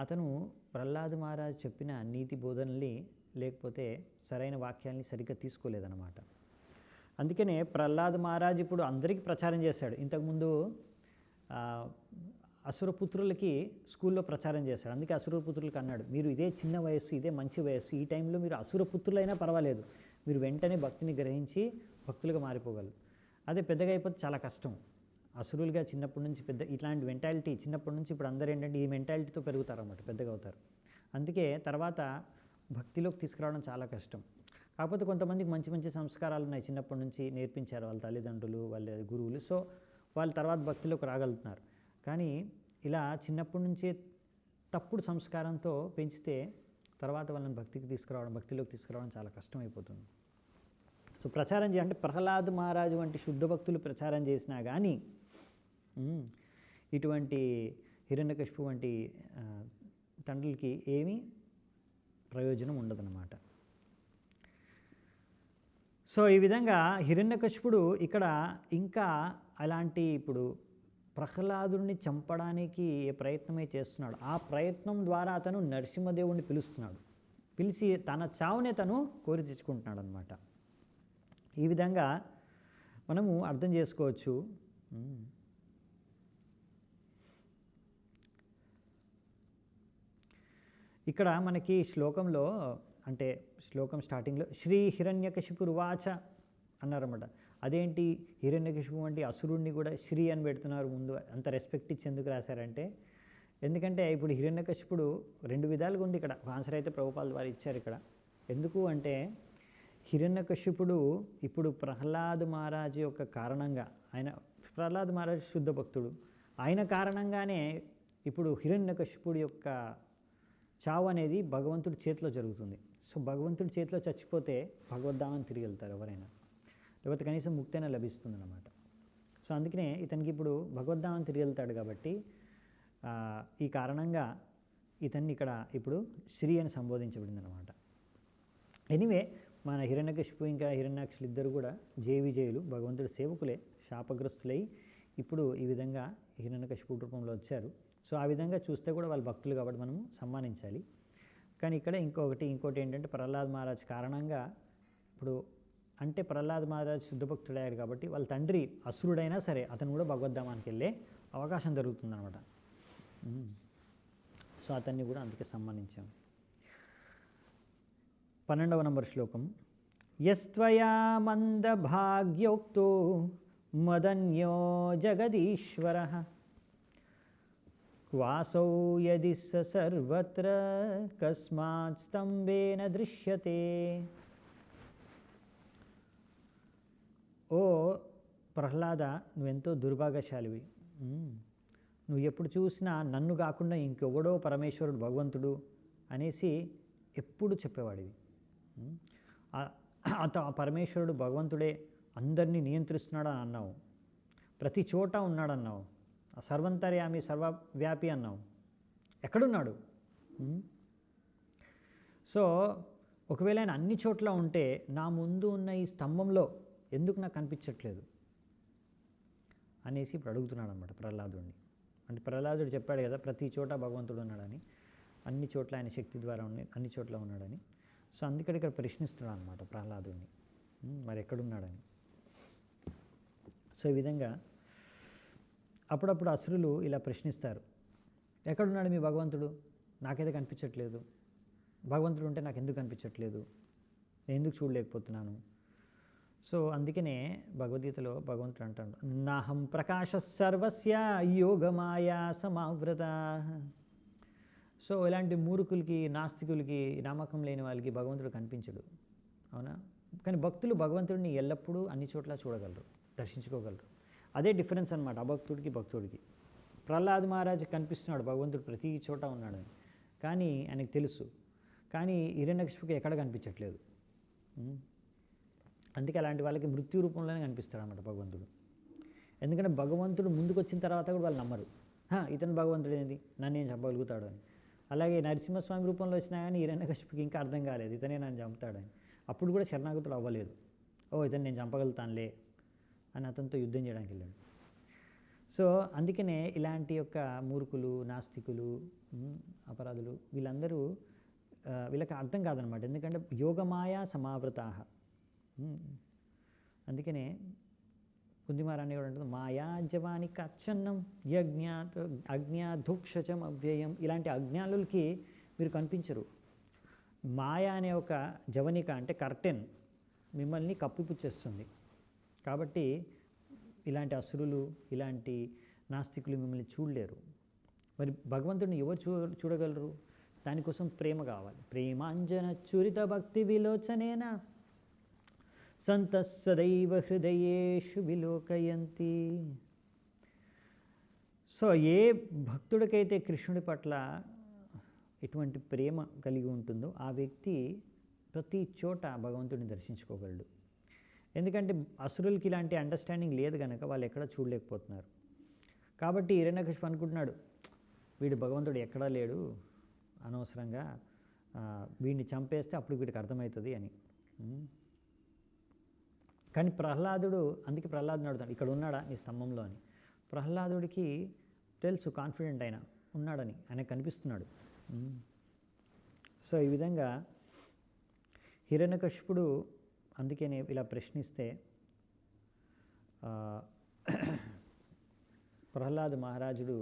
అతను ప్రహ్లాద మహారాజు చెప్పిన నీతి బోధనల్ని లేకపోతే సరైన వాక్యాల్ని సరిగ్గా తీసుకోలేదన్నమాట. అందుకనే ప్రహ్లాద మహారాజు ఇప్పుడు అందరికీ ప్రచారం చేశాడు. ఇంతకుముందు అసురపుత్రులకి స్కూల్లో ప్రచారం చేశాడు. అందుకే అసురపుత్రులకి అన్నాడు, మీరు ఇదే చిన్న వయస్సు, ఇదే మంచి వయస్సు, ఈ టైంలో మీరు అసురపుత్రులైనా పర్వాలేదు, మీరు వెంటనే భక్తిని గ్రహించి భక్తులుగా మారిపోగలరు. అదే పెద్దగా అయిపోతే చాలా కష్టం. అసురులుగా చిన్నప్పటి నుంచి పెద్ద ఇట్లాంటి మెంటాలిటీ చిన్నప్పటి నుంచి ఇప్పుడు అందరూ ఏంటంటే ఈ మెంటాలిటీతో పెరుగుతారు అన్నమాట, పెద్దగా అవుతారు. అందుకే తర్వాత భక్తిలోకి తీసుకురావడం చాలా కష్టం. కాకపోతే కొంతమందికి మంచి మంచి సంస్కారాలు ఉన్నాయి, చిన్నప్పటి నుంచి నేర్పించారు వాళ్ళ తల్లిదండ్రులు, వాళ్ళ గురువులు. సో వాళ్ళు తర్వాత భక్తిలోకి రాగలుగుతున్నారు. కానీ ఇలా చిన్నప్పటి నుంచే తప్పుడు సంస్కారంతో పెంచితే తర్వాత వాళ్ళని భక్తిలోకి తీసుకురావడం చాలా కష్టమైపోతుంది. సో ప్రచారం చేయాలంటే ప్రహ్లాద్ మహారాజు వంటి శుద్ధ భక్తులు ప్రచారం చేసినా కానీ ఇటువంటి హిరణ్యకశిపు వంటి తండ్రులకి ఏమీ ప్రయోజనం ఉండదన్నమాట. సో ఈ విధంగా హిరణ్యకశిపుడు ఇక్కడ ఇంకా అలాంటి ఇప్పుడు ప్రహ్లాదుడిని చంపడానికి ఏ ప్రయత్నమే చేస్తున్నాడు, ఆ ప్రయత్నం ద్వారా అతను నరసింహదేవుడిని పిలుస్తున్నాడు. పిలిచి తన చావునే తను కోరి తెచ్చుకుంటున్నాడు అనమాట. ఈ విధంగా మనము అర్థం చేసుకోవచ్చు. ఇక్కడ మనకి శ్లోకంలో అంటే శ్లోకం స్టార్టింగ్లో శ్రీ హిరణ్యకశిపురువాచ అన్నారన్నమాట. అదేంటి హిరణ్యకశిపు వంటి అసురుణ్ణి కూడా శ్రీ అని పెడుతున్నారు ముందు, అంత రెస్పెక్ట్ ఇచ్చి ఎందుకు రాశారంటే, ఎందుకంటే ఇప్పుడు హిరణ్యకశిపుడు రెండు విధాలుగా ఉంది ఇక్కడ. ఆన్సర్ అయితే ప్రభుపాల్ వారు ఇచ్చారు ఇక్కడ. ఎందుకు అంటే హిరణ్యకశిపుడు ఇప్పుడు ప్రహ్లాద్ మహారాజు యొక్క కారణంగా, ఆయన ప్రహ్లాద్ మహారాజు శుద్ధ భక్తుడు, ఆయన కారణంగానే ఇప్పుడు హిరణ్యకశిపుడు యొక్క చావు అనేది భగవంతుడి చేతిలో జరుగుతుంది. సో భగవంతుడి చేతిలో చచ్చిపోతే భగవద్ధామని తిరిగి వెళ్తారు ఎవరైనా, లేకపోతే కనీసం ముక్తైనా లభిస్తుంది అన్నమాట. సో అందుకనే ఇతనికి ఇప్పుడు భగవద్ధామని తిరిగి వెళ్తాడు కాబట్టి ఈ కారణంగా ఇతన్ని ఇక్కడ ఇప్పుడు శ్రీ అని సంబోధించబడింది అనమాట. ఎనీవే మన హిరణ్యకశిపు ఇంకా హిరణ్యాక్షులు ఇద్దరు కూడా జయ విజయులు, భగవంతుడి సేవకులే, శాపగ్రస్తులై ఇప్పుడు ఈ విధంగా హిరణ్యకశిపు రూపంలో వచ్చారు. సో ఆ విధంగా చూస్తే కూడా వాళ్ళు భక్తులు కాబట్టి మనము సన్మానించాలి. కానీ ఇక్కడ ఇంకోటి ఏంటంటే ప్రహ్లాద్ మహారాజ్ కారణంగా ఇప్పుడు అంటే ప్రహ్లాద్ మహారాజ్ శుద్ధభక్తుడయ్యాడు కాబట్టి వాళ్ళ తండ్రి అసురుడైనా సరే అతను కూడా భగవద్ధామానికి వెళ్ళే అవకాశం జరుగుతుందన్నమాట. సో అతన్ని కూడా అందుకే సన్మానించాం. 12వ నంబర్ శ్లోకం. యస్త్వయా మందభాగ్యోక్తో మదన్యో జగదీశ్వరః క్వాసౌ యది స సర్వత్ర కస్మాత్ స్తంభేన దృశ్యతే. ఓ ప్రహ్లాద, నువ్వెంతో దుర్భాగ్యశాలివి. నువ్వు ఎప్పుడు చూసినా నన్ను కాకుండా ఇంకెవడో పరమేశ్వరుడు భగవంతుడు అనేసి ఎప్పుడు చెప్పేవాడివి. పరమేశ్వరుడు భగవంతుడే అందరినీ నియంత్రిస్తున్నాడు అని అన్నావు, ప్రతి చోట ఉన్నాడన్నావు, సర్వంతర్యామి సర్వవ్యాపి అన్నావు. ఎక్కడున్నాడు? సో ఒకవేళ ఆయన అన్ని చోట్ల ఉంటే నా ముందు ఉన్న ఈ స్తంభంలో ఎందుకు నాకు కనిపించట్లేదు అనేసి ఇప్పుడు అడుగుతున్నాడు అనమాట ప్రహ్లాదుడిని. అంటే ప్రహ్లాదుడు చెప్పాడు కదా ప్రతి చోట భగవంతుడు ఉన్నాడని, అన్ని చోట్ల ఆయన శక్తి ద్వారా అన్ని చోట్ల ఉన్నాడని. సో అందుకని ఇక్కడ ప్రశ్నిస్తున్నాడు అనమాట ప్రహ్లాదుడిని, మరి ఎక్కడున్నాడని. సో ఈ విధంగా అప్పుడప్పుడు అసురులు ఇలా ప్రశ్నిస్తారు, ఎక్కడున్నాడు మీ భగవంతుడు? నాకైతే కనిపించట్లేదు. భగవంతుడు ఉంటే నాకు ఎందుకు కనిపించట్లేదు, నేను ఎందుకు చూడలేకపోతున్నాను? సో అందుకనే భగవద్గీతలో భగవంతుడు అంటాడు, నాహం ప్రకాశ సర్వస్య యోగమాయా సమావృత. సో ఇలాంటి మూర్ఖులకి, నాస్తికులకి, నమ్మకం లేని వాళ్ళకి భగవంతుడు కనిపించడు, అవునా? కానీ భక్తులు భగవంతుడిని ఎల్లప్పుడూ అన్ని చోట్ల చూడగలరు, దర్శించుకోగలరు. అదే డిఫరెన్స్ అనమాట అభక్తుడికి భక్తుడికి. ప్రహ్లాద్ మహారాజు కనిపిస్తున్నాడు భగవంతుడు ప్రతి చోట ఉన్నాడని, కానీ ఆయనకు తెలుసు. కానీ హిరణ్యకశిపుకి ఎక్కడ కనిపించట్లేదు. అందుకే అలాంటి వాళ్ళకి మృత్యు రూపంలోనే కనిపిస్తాడు అన్నమాట భగవంతుడు. ఎందుకంటే భగవంతుడు ముందుకు వచ్చిన తర్వాత కూడా వాళ్ళు నమ్మరు, ఇతను భగవంతుడు ఏంది, నన్ను ఏం చంపగలుగుతాడు అని. అలాగే నరసింహస్వామి రూపంలో వచ్చినా కానీ హిరణ్యకశిపుకి ఇంకా అర్థం కాలేదు ఇతనే నన్ను చంపుతాడని. అప్పుడు కూడా శరణాగతుడు అవ్వలేదు. ఇతను నేను చంపగలుగుతానులే అని అతనితో యుద్ధం చేయడానికి వెళ్ళాడు. సో అందుకనే ఇలాంటి యొక్క మూర్ఖులు, నాస్తికులు, అపరాధులు వీళ్ళందరూ వీళ్ళకి అర్థం కాదనమాట. ఎందుకంటే యోగమాయా సమావృతాః. అందుకనే కుంతిమారాణి కూడా అంటుంది, మాయా జవాని కచ్చన్నం అజ్ఞాధుక్షచం అవ్యయం. ఇలాంటి అజ్ఞానులకి మీరు కనిపించరు. మాయ అనే ఒక జవనిక అంటే కర్టెన్ మిమ్మల్ని కప్పిపుచ్చేస్తుంది. కాబట్టి ఇలాంటి అసురులు, ఇలాంటి నాస్తికులు మిమ్మల్ని చూడలేరు. మరి భగవంతుడిని ఎవరు చూడగలరు? దానికోసం ప్రేమ కావాలి. ప్రేమాంజన చురిత భక్తి విలోచనేన సంత సదైవ హృదయేషు విలోకయంతి. సో ఏ భక్తుడికైతే కృష్ణుడి పట్ల ఎటువంటి ప్రేమ కలిగి ఉంటుందో ఆ వ్యక్తి ప్రతి చోట భగవంతుడిని దర్శించుకోగలడు. ఎందుకంటే అసురులకి ఇలాంటి అండర్స్టాండింగ్ లేదు కనుక వాళ్ళు ఎక్కడ చూడలేకపోతున్నారు. కాబట్టి హిరణ్యకశిపు అనుకుంటున్నాడు, వీడు భగవంతుడు ఎక్కడా లేడు, అనవసరంగా వీడిని చంపేస్తే అప్పుడు వీడికి అర్థమవుతుంది అని. కానీ ప్రహ్లాదుడు, అందుకే ప్రహ్లాదుని అడుగుతాడు, ఇక్కడ ఉన్నాడా నీ స్తంభంలో అని. ప్రహ్లాదుడికి తెలుసు, కాన్ఫిడెంట్ అయినా ఉన్నాడని, ఆయనకు కనిపిస్తున్నాడు. సో ఈ విధంగా హిరణ్యకశిపుడు అందుకే ఇలా ప్రశ్నిస్తే ప్రహ్లాద్ మహారాజుడు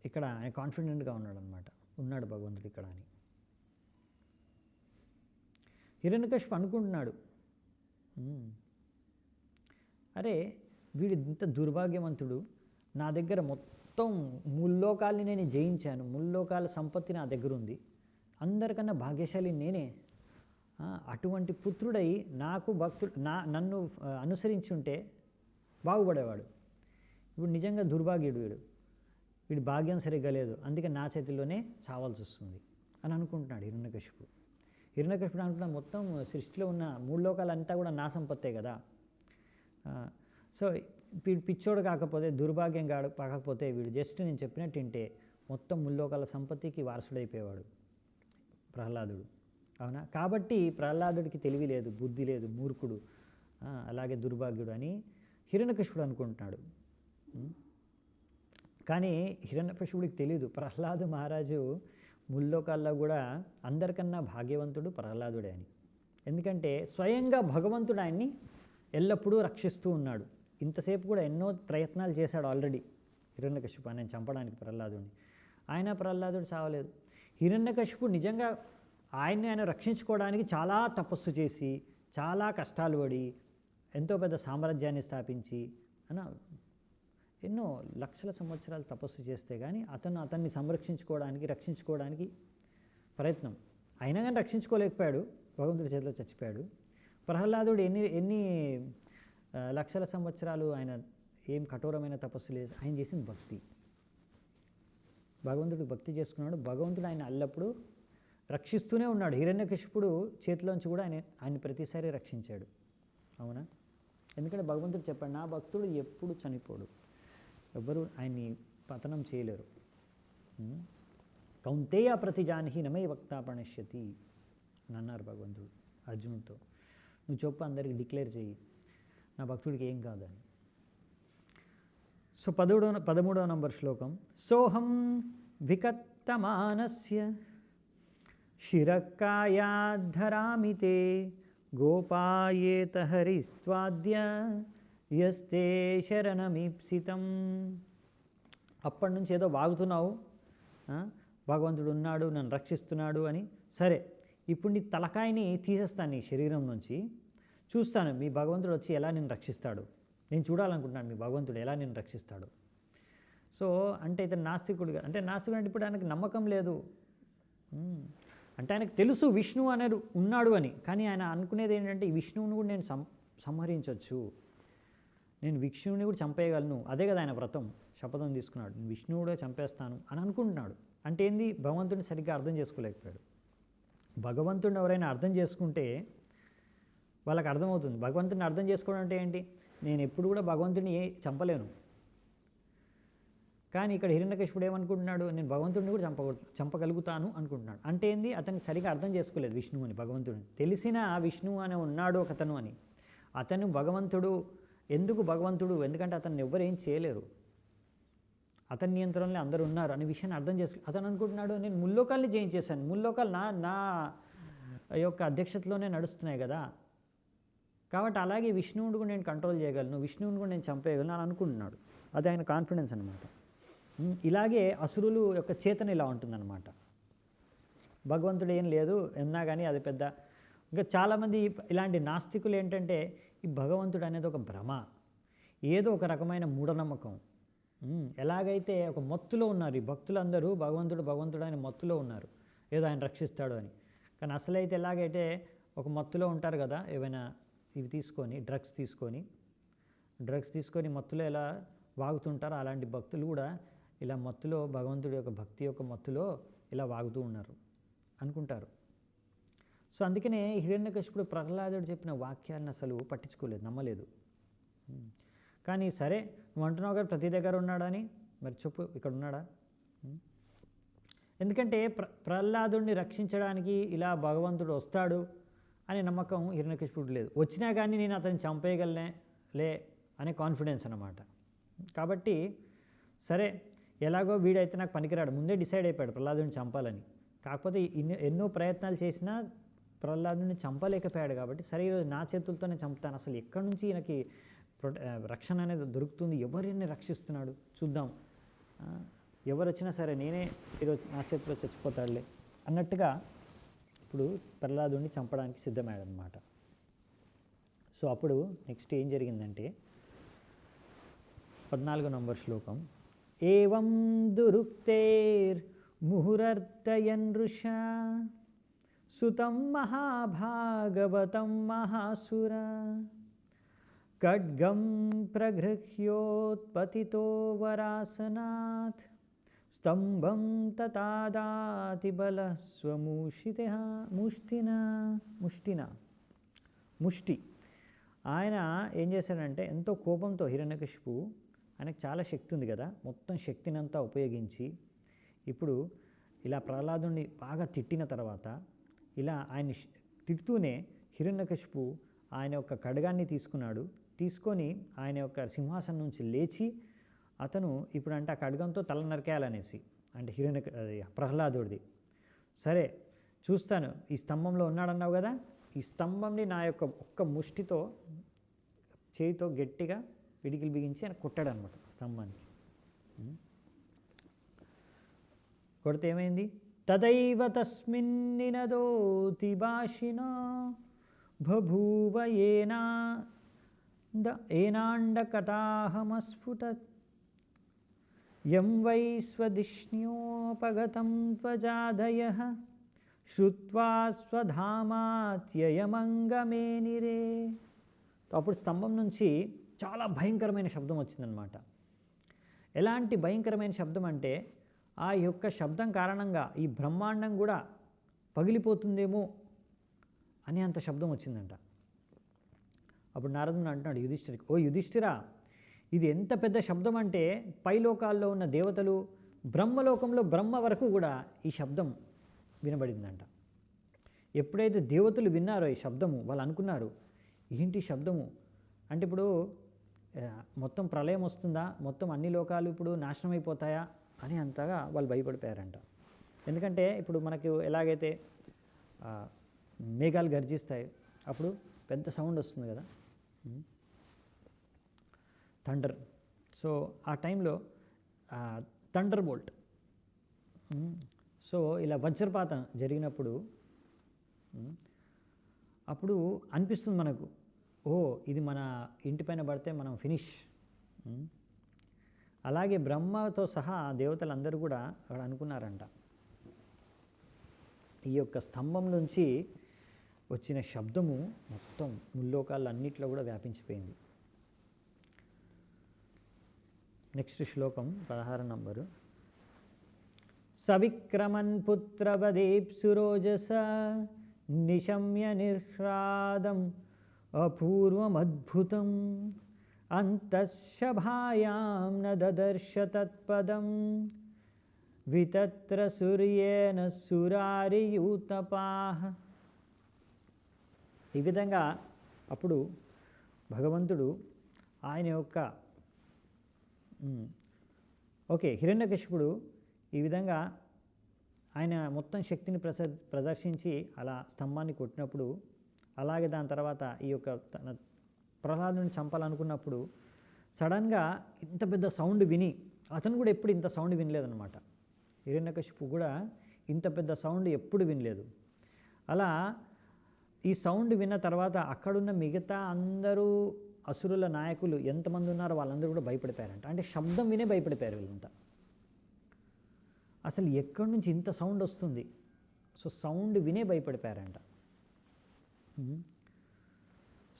ఇక్కడ ఆయన కాన్ఫిడెంట్గా ఉన్నాడు అనమాట, ఉన్నాడు భగవంతుడు ఇక్కడ అని. హిరణ్యకశిపు అనుకుంటున్నాడు, అరే వీడు ఇంత దుర్భాగ్యవంతుడు, నా దగ్గర మొత్తం ముల్లోకాల్ని నేను జయించాను, ముల్లోకాల సంపత్తి నా దగ్గర ఉంది, అందరికన్నా భాగ్యశాలి నేనే, అటువంటి పుత్రుడై నాకు నన్ను అనుసరించి ఉంటే బాగుపడేవాడు. ఇప్పుడు నిజంగా దుర్భాగ్యుడు వీడి భాగ్యం సరిగ్గా లేదు, అందుకే నా చేతిలోనే చావాల్సి వస్తుంది అని అనుకుంటున్నాడు హిరణ్యకశిపుడు. హిరణ్యకశిపుడు అనుకున్న మొత్తం సృష్టిలో ఉన్న 3 లోకాలంతా కూడా నా సంపత్తే కదా. సో వీడు పిచ్చోడు కాకపోతే, దుర్భాగ్యం కాకపోతే, వీడు జస్ట్ నేను చెప్పినట్టు వింటే మొత్తం 3 లోకాల సంపత్తికి వారసుడైపోయేవాడు ప్రహ్లాదుడు. అవునా? కాబట్టి ప్రహ్లాదుడికి తెలివి లేదు, బుద్ధి లేదు, మూర్ఖుడు, అలాగే దుర్భాగ్యుడు అని హిరణ్యకశిపుడు అనుకుంటున్నాడు. కానీ హిరణ్యకశిపుడికి తెలియదు, ప్రహ్లాదు మహారాజు ముల్లోకాల్లో కూడా అందరికన్నా భాగ్యవంతుడు ప్రహ్లాదుడే అని. ఎందుకంటే స్వయంగా భగవంతుడు ఆయన్ని ఎల్లప్పుడూ రక్షిస్తూ ఉన్నాడు. ఇంతసేపు కూడా ఎన్నో ప్రయత్నాలు చేశాడు ఆల్రెడీ హిరణ్యకశిపు ఆయన చంపడానికి ప్రహ్లాదుడిని, ఆయన ప్రహ్లాదుడు చావలేదు. హిరణ్యకశిపుడు నిజంగా ఆయన రక్షించుకోవడానికి చాలా తపస్సు చేసి, చాలా కష్టాలు పడి, ఎంతో పెద్ద సామ్రాజ్యాన్ని స్థాపించి ఎన్నో లక్షల సంవత్సరాలు తపస్సు చేస్తే కానీ అతన్ని రక్షించుకోవడానికి ప్రయత్నం, అయినా కానీ రక్షించుకోలేకపోయాడు, భగవంతుడి చేతిలో చచ్చిపోయాడు. ప్రహ్లాదుడు ఎన్ని లక్షల సంవత్సరాలు ఆయన ఏం కఠోరమైన తపస్సు లేదు, ఆయన చేసిన భక్తి, భగవంతుడికి భక్తి చేసుకున్నాడు. భగవంతుడు ఆయన ఎల్లప్పుడూ రక్షిస్తూనే ఉన్నాడు. హిరణ్యకశిపుడు చేతిలోంచి కూడా ఆయన ప్రతిసారి రక్షించాడు. అవునా? ఎందుకంటే భగవంతుడు చెప్పాడు, నా భక్తుడు ఎప్పుడు చనిపోడు, ఎవ్వరూ ఆయన్ని పతనం చేయలేరు. కౌంతేయ ప్రతిజానిహి నమే వక్త ప్రణశ్యతి అని అన్నారు భగవంతుడు అర్జునుడితో. నువ్వు చెప్పు, అందరికి డిక్లేర్ చేయి, నా భక్తుడికి ఏం కాదని. సో 13వ నంబర్ శ్లోకం. సోహం వికత్తమానస్య శిరకాయాద్ధరామి తే గోపాయేత హరిస్వాద్య యస్తే శరణమీప్సితం. అప్పటి నుంచి ఏదో వాగుతున్నావు, భగవంతుడు ఉన్నాడు, నన్ను రక్షిస్తున్నాడు అని. సరే, ఇప్పుడు నీ తలకాయని తీసేస్తాను నీ శరీరం నుంచి, చూస్తాను మీ భగవంతుడు వచ్చి ఎలా నిన్ను రక్షిస్తాడు, నేను చూడాలనుకుంటున్నాను మీ భగవంతుడు ఎలా నిన్ను రక్షిస్తాడు. సో అంటే ఇతను నాస్తికుడుగా, అంటే నాస్తికుడు అంటే ఇప్పుడు ఆయనకు నమ్మకం లేదు, అంటే ఆయనకు తెలుసు విష్ణువు అనేది ఉన్నాడు అని, కానీ ఆయన అనుకునేది ఏంటంటే ఈ విష్ణువుని కూడా నేను సంహరించవచ్చు, నేను విష్ణువుని కూడా చంపేయగలను. అదే కదా ఆయన వ్రతం, శపథం తీసుకున్నాడు, నేను విష్ణువు కూడా చంపేస్తాను అని అనుకుంటున్నాడు. అంటే ఏంది, భగవంతుడిని సరిగ్గా అర్థం చేసుకోలేకపోయాడు. భగవంతుడిని ఎవరైనా అర్థం చేసుకుంటే వాళ్ళకి అర్థమవుతుంది. భగవంతుడిని అర్థం చేసుకోవడం అంటే ఏంటి, నేను ఎప్పుడు కూడా భగవంతుడిని చంపలేను. కానీ ఇక్కడ హిరణ్యకశిపుడు ఏమనుకుంటున్నాడు, నేను భగవంతుడిని కూడా చంపగలుగుతాను అనుకుంటున్నాడు. అంటే ఏంది, అతనికి సరిగా అర్థం చేసుకోలేదు విష్ణువు అని, భగవంతుడిని. తెలిసిన విష్ణువు అని ఉన్నాడు ఒకతను అని, అతను భగవంతుడు. ఎందుకు భగవంతుడు, ఎందుకంటే అతన్ని ఎవ్వరు ఏం చేయలేరు, అతని నియంత్రణలో అందరూ ఉన్నారు అనే విషయాన్ని అర్థం చేసుకో. అతను అనుకుంటున్నాడు, నేను ముల్లోకాల్ని జయించేశాను, ముల్లోకాలు నా యొక్క అధ్యక్షతలోనే నడుస్తున్నాయి కదా, కాబట్టి అలాగే విష్ణువుని కూడా నేను కంట్రోల్ చేయగలను, విష్ణువుని కూడా నేను చంపేయగలను అని అనుకుంటున్నాడు. అది ఆయన కాన్ఫిడెన్స్ అనమాట. ఇలాగే అసురులు యొక్క చేతన ఇలా ఉంటుందన్నమాట. భగవంతుడు ఏం లేదు అన్నా కానీ అది పెద్ద. ఇంకా చాలామంది ఇలాంటి నాస్తికులు ఏంటంటే ఈ భగవంతుడు అనేది ఒక భ్రమ, ఏదో ఒక రకమైన మూఢనమ్మకం. ఎలాగైతే ఒక మత్తులో ఉన్నారు ఈ భక్తులందరూ, భగవంతుడు అనే మత్తులో ఉన్నారు, ఏదో ఆయన రక్షిస్తాడు అని. కానీ అసలైతే ఎలాగైతే ఒక మత్తులో ఉంటారు కదా, ఏమైనా ఇవి తీసుకొని డ్రగ్స్ తీసుకొని మత్తులో ఎలా వాగుతుంటారో అలాంటి భక్తులు కూడా ఇలా మత్తులో, భగవంతుడి యొక్క భక్తి యొక్క మత్తులో ఇలా వాగుతూ ఉన్నారు అనుకుంటారు. సో అందుకనే హిరణ్యకశిపుడు ప్రహ్లాదుడు చెప్పిన వాక్యాలను అసలు పట్టించుకోలేదు, నమ్మలేదు. కానీ సరే నువ్వు అంటున్నావు కదా ప్రతి దగ్గర ఉన్నాడని, మరి చెప్పు ఇక్కడ ఉన్నాడా? ఎందుకంటే ప్రహ్లాదుడిని రక్షించడానికి ఇలా భగవంతుడు వస్తాడు అనే నమ్మకం హిరణ్యకశిపుడికి లేదు. వచ్చినా కానీ నేను అతన్ని చంపేయగలనే అనే కాన్ఫిడెన్స్ అన్నమాట. కాబట్టి సరే ఎలాగో వీడైతే నాకు పనికిరాడు, ముందే డిసైడ్ అయిపోయాడు ప్రహ్లాదుడిని చంపాలని. కాకపోతే ఎన్నో ప్రయత్నాలు చేసినా ప్రహ్లాదుడిని చంపలేకపోయాడు. కాబట్టి సరే ఈరోజు నా చేతులతోనే చంపుతాను, అసలు ఎక్కడి నుంచి ఈయనకి రక్షణ అనేది దొరుకుతుంది, ఎవరిని రక్షిస్తున్నాడు చూద్దాం, ఎవరు వచ్చినా సరే నేనే ఈరోజు నా చేతిలో చచ్చిపోతాడులే అన్నట్టుగా ఇప్పుడు ప్రహ్లాదుడిని చంపడానికి సిద్ధమయ్యాడనమాట. సో అప్పుడు నెక్స్ట్ ఏం జరిగిందంటే 14వ నంబర్ శ్లోకం. ఏవం దురుక్తేర్ ముహురర్దయన్ ఋషా సుతం మహాభాగవతం మహాసుర ఖడ్గం ప్రగృహ్యోత్పతితో వరాసనాత్ స్తంభం తతాదాతి బల ముష్టి. ఆయన ఏం చేశాడంటే ఎంతో కోపంతో హిరణ్యకశిపు, ఆయనకు చాలా శక్తి ఉంది కదా, మొత్తం శక్తిని అంతా ఉపయోగించి ఇప్పుడు ఇలా ప్రహ్లాదుని బాగా తిట్టిన తర్వాత ఇలా ఆయన్ని తిడుతూనే హిరణ్యకశిపు ఆయన యొక్క ఖడ్గాన్ని తీసుకొని ఆయన యొక్క సింహాసనం నుంచి లేచి అతను ఇప్పుడు అంటే ఆ ఖడ్గంతో తల నరికేయాలనేసి అంటే ప్రహ్లాదుడిది. సరే చూస్తాను, ఈ స్తంభంలో ఉన్నాడన్నావు కదా, ఈ స్తంభంని నా యొక్క ఒక్క ముష్టితో చేయితో గట్టిగా పిడికిలు బిగించి ఆయన కొట్టాడు అనమాట స్తంభానికి. కొడితే ఏమైంది? తదైవ తస్మిన్నినదోతి భాషినో బభూవ ఏనాండకటాహమస్ఫుటత్ యం వై స్వదిష్ణ్యోపగతం త్వజాదయః శ్రుత్వా స్వధామాత్యయమంగమేనిరే. అప్పుడు స్తంభం నుంచి చాలా భయంకరమైన శబ్దం వచ్చిందనమాట. ఎలాంటి భయంకరమైన శబ్దం అంటే ఆ యొక్క శబ్దం కారణంగా ఈ బ్రహ్మాండం కూడా పగిలిపోతుందేమో అని అంత శబ్దం వచ్చిందంట. అప్పుడు నారదుడు అంటున్నాడు యుధిష్ఠిరికి, ఓ యుధిష్ఠిరా, ఇది ఎంత పెద్ద శబ్దం అంటే పైలోకాల్లో ఉన్న దేవతలు, బ్రహ్మలోకంలో బ్రహ్మ వరకు కూడా ఈ శబ్దం వినబడిందంట. ఎప్పుడైతే దేవతలు విన్నారో ఈ శబ్దము, వాళ్ళు అనుకున్నారు ఏంటి శబ్దము అంటే ఇప్పుడు మొత్తం ప్రళయం వస్తుందా, మొత్తం అన్ని లోకాలు ఇప్పుడు నాశనం అయిపోతాయా అని అంతగా వాళ్ళు భయపడిపోయారంట. ఎందుకంటే ఇప్పుడు మనకు ఎలాగైతే మేఘాలు గర్జిస్తాయి అప్పుడు పెద్ద సౌండ్ వస్తుంది కదా, థండర్. సో ఆ టైంలో థండర్ బోల్ట్, సో ఇలా వజ్రపాతం జరిగినప్పుడు అప్పుడు అనిపిస్తుంది మనకు, ఓ ఇది మన ఇంటిపైన పడితే మనం ఫినిష్. అలాగే బ్రహ్మతో సహా దేవతలందరూ కూడా అక్కడ అనుకున్నారంట. ఈ యొక్క స్తంభం నుంచి వచ్చిన శబ్దము మొత్తం ముల్లోకాలన్నిట్లో కూడా వ్యాపించిపోయింది. నెక్స్ట్ శ్లోకం 16వ నంబరు. సవిక్రమన్ పుత్రవదేప్సురోజస నిశమ్య నిర్హ్రాదం అపూర్వమద్భుతం అంతఃసభాయాం న దదర్శ తత్పదం వితత్ర సూర్యేన సురారియూతపాః. ఈ విధంగా అప్పుడు భగవంతుడు ఆయన యొక్క హిరణ్యకశిపుడు ఈ విధంగా ఆయన మొత్తం శక్తిని ప్రదర్శించి అలా స్తంభాన్ని కొట్టినప్పుడు, అలాగే దాని తర్వాత ఈ యొక్క తన ప్రహ్లాదుని చంపాలనుకున్నప్పుడు సడన్గా ఇంత పెద్ద సౌండ్ విని, అతను కూడా ఎప్పుడు ఇంత సౌండ్ వినలేదన్నమాట. హిరణ్యకశిపు కూడా ఇంత పెద్ద సౌండ్ ఎప్పుడు వినలేదు. అలా ఈ సౌండ్ విన్న తర్వాత అక్కడున్న మిగతా అందరూ అసురుల నాయకులు ఎంతమంది ఉన్నారో వాళ్ళందరూ కూడా భయపడిపోయారంట. అంటే శబ్దం వినే భయపడిపోయారు వీళ్ళంతా. అసలు ఎక్కడి నుంచి ఇంత సౌండ్ వస్తుంది, సో సౌండ్ వినే భయపడిపోయారంట.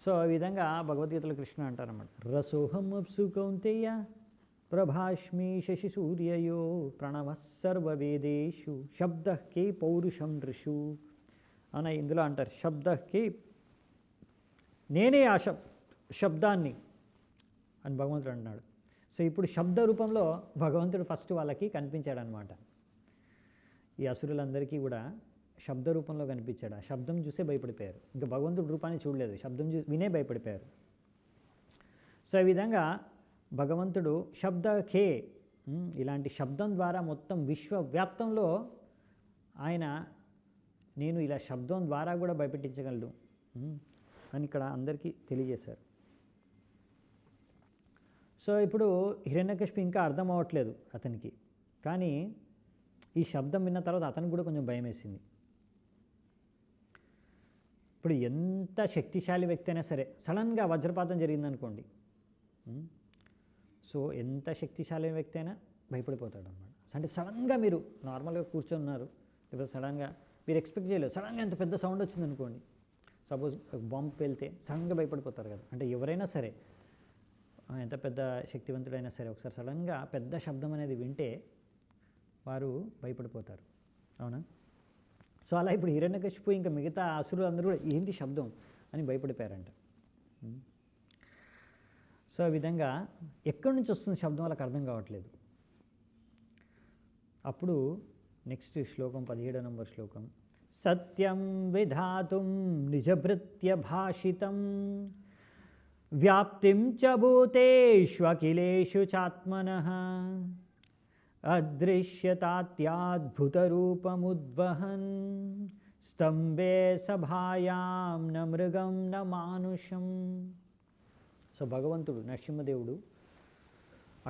సో ఈ విధంగా భగవద్గీతలో కృష్ణ అంటారన్నమాట, రసోహం అప్సు కౌంతేయ ప్రభాష్మి శశి సూర్యయో ప్రణవ సర్వవేదేషు శబ్ద కే పౌరుషం ఋషు అని ఇందులో అంటారు. శబ్ద కే, నేనే ఆ శబ్దాన్ని అని భగవంతుడు అంటున్నాడు. సో ఇప్పుడు శబ్ద రూపంలో భగవంతుడు ఫస్ట్ వాళ్ళకి కనిపించాడు అనమాట. ఈ అసురులందరికీ కూడా శబ్ద రూపంలో కనిపించాడు. ఆ శబ్దం చూసే భయపడిపోయారు. ఇంకా భగవంతుడి రూపాన్ని చూడలేదు, శబ్దం చూసి వినే భయపడిపోయారు. సో ఈ విధంగా భగవంతుడు శబ్దకే ఇలాంటి శబ్దం ద్వారా మొత్తం విశ్వవ్యాప్తంలో ఆయన నేను ఇలా శబ్దం ద్వారా కూడా భయపెట్టించగలడు అని ఇక్కడ అందరికీ తెలియజేశారు. సో ఇప్పుడు హిరణ్యకశిపు ఇంకా అర్థం అవ్వట్లేదు అతనికి, కానీ ఈ శబ్దం విన్న తర్వాత అతనికి కూడా కొంచెం భయం వేసింది. ఇప్పుడు ఎంత శక్తిశాలి వ్యక్తి అయినా సరే సడన్గా వజ్రపాతం జరిగిందనుకోండి, సో ఎంత శక్తిశాలి వ్యక్తి అయినా భయపడిపోతాడు అన్నమాట. అంటే సడన్గా మీరు నార్మల్గా కూర్చొని ఉన్నారు, లేకపోతే సడన్గా మీరు ఎక్స్పెక్ట్ చేయలేదు, సడన్గా ఎంత పెద్ద సౌండ్ వచ్చిందనుకోండి, సపోజ్ బాంబు పేలితే సడన్గా భయపడిపోతారు కదా. అంటే ఎవరైనా సరే ఎంత పెద్ద శక్తివంతుడైనా సరే ఒకసారి సడన్గా పెద్ద శబ్దం అనేది వింటే వారు భయపడిపోతారు, అవునా? సో అలా ఇప్పుడు హిరణ్యకశిపు ఇంకా మిగతా అసురులు అందరూ కూడా ఏంటి శబ్దం అని భయపడిపోయారంట. సో ఆ విధంగా ఎక్కడి నుంచి వస్తుంది శబ్దం వాళ్ళకి అర్థం కావట్లేదు. అప్పుడు నెక్స్ట్ శ్లోకం 17వ నంబర్ శ్లోకం. సత్యం విధాతుం నిజభృత్య భాషితం వ్యాప్తిం చ భూతేష్వఖిలేషు చాత్మనః అదృశ్యతాత్యద్భుతరూపముద్వహన్ స్తంభే సభాయాం న మృగం న మానుషం. సో భగవంతుడు నరసింహదేవుడు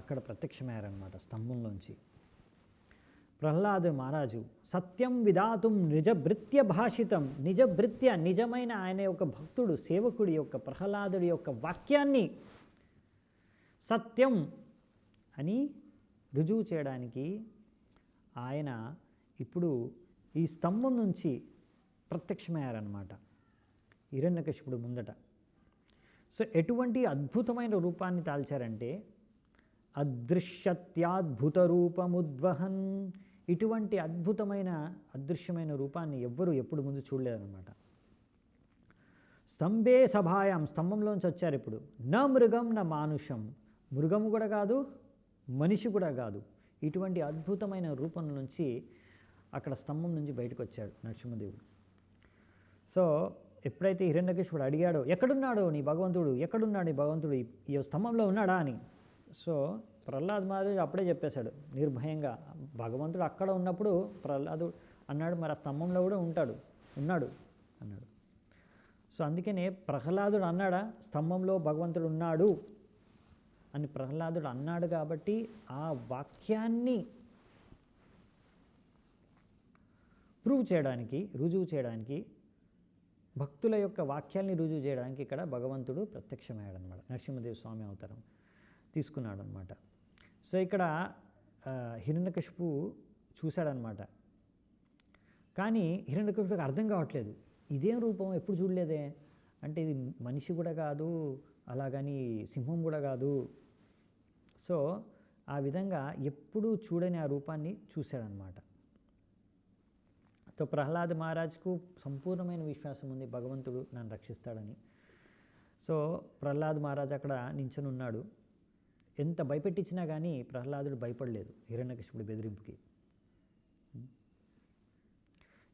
అక్కడ ప్రత్యక్షమయ్యారనమాట స్తంభంలోంచి. ప్రహ్లాద మహారాజు సత్యం విధాతుం నిజభృత్య భాషితం, నిజభృత్య నిజమైన ఆయన యొక్క భక్తుడు సేవకుడి యొక్క ప్రహ్లాదుడి యొక్క వాక్యాన్ని సత్యం అని రుజువు చేయడానికి ఆయన ఇప్పుడు ఈ స్తంభం నుంచి ప్రత్యక్షమయ్యారన్నమాట హిరణ్యకశిపుడు ముందట. సో ఎటువంటి అద్భుతమైన రూపాన్ని తాల్చారంటే అదృశ్యత్యాద్భుత రూపముద్వహన్, ఇటువంటి అద్భుతమైన అదృశ్యమైన రూపాన్ని ఎవ్వరూ ఎప్పుడు ముందు చూడలేదన్నమాట. స్తంభే సభాయాం, స్తంభంలోంచి వచ్చారు ఇప్పుడు. నా మృగం నా మానుషం, మృగము కూడా కాదు మనిషి కూడా కాదు, ఇటువంటి అద్భుతమైన రూపం నుంచి అక్కడ స్తంభం నుంచి బయటకు వచ్చాడు నరసింహదేవుడు. సో ఎప్పుడైతే హిరణ్యకశిపుడు అడిగాడో ఎక్కడున్నాడో నీ భగవంతుడు, ఎక్కడున్నాడు నీ భగవంతుడు, ఈ స్తంభంలో ఉన్నాడా అని. సో ప్రహ్లాద్ మహారాజు అప్పుడే చెప్పేశాడు నిర్భయంగా, భగవంతుడు అక్కడ ఉన్నప్పుడు ప్రహ్లాదుడు అన్నాడు మరి ఆ స్తంభంలో కూడా ఉన్నాడు అన్నాడు. సో అందుకనే ప్రహ్లాదుడు అన్నాడా స్తంభంలో భగవంతుడు ఉన్నాడు అని ప్రహ్లాదుడు అన్నాడు కాబట్టి ఆ వాక్యాన్ని రుజువు చేయడానికి భక్తుల యొక్క వాక్యాల్ని రుజువు చేయడానికి ఇక్కడ భగవంతుడు ప్రత్యక్షమయ్యాడు అనమాట. నరసింహదేవ స్వామి అవతారం తీసుకున్నాడు అనమాట. సో ఇక్కడ హిరణ్యకశిపు చూశాడనమాట. కానీ హిరణ్యకశిపుకి అర్థం కావట్లేదు, ఇదేం రూపం ఎప్పుడు చూడలేదే, అంటే ఇది మనిషి కూడా కాదు అలాగని సింహం కూడా కాదు. సో ఆ విధంగా ఎప్పుడూ చూడని ఆ రూపాన్ని చూశాడనమాట. సో ప్రహ్లాద్ మహారాజ్కు సంపూర్ణమైన విశ్వాసం ఉంది భగవంతుడు నన్ను రక్షిస్తాడని. సో ప్రహ్లాద్ మహారాజ్ అక్కడ నించొని ఉన్నాడు. ఎంత భయపెట్టించినా కానీ ప్రహ్లాదుడు భయపడలేదు హిరణ్యకశిపుడి బెదిరింపుకి.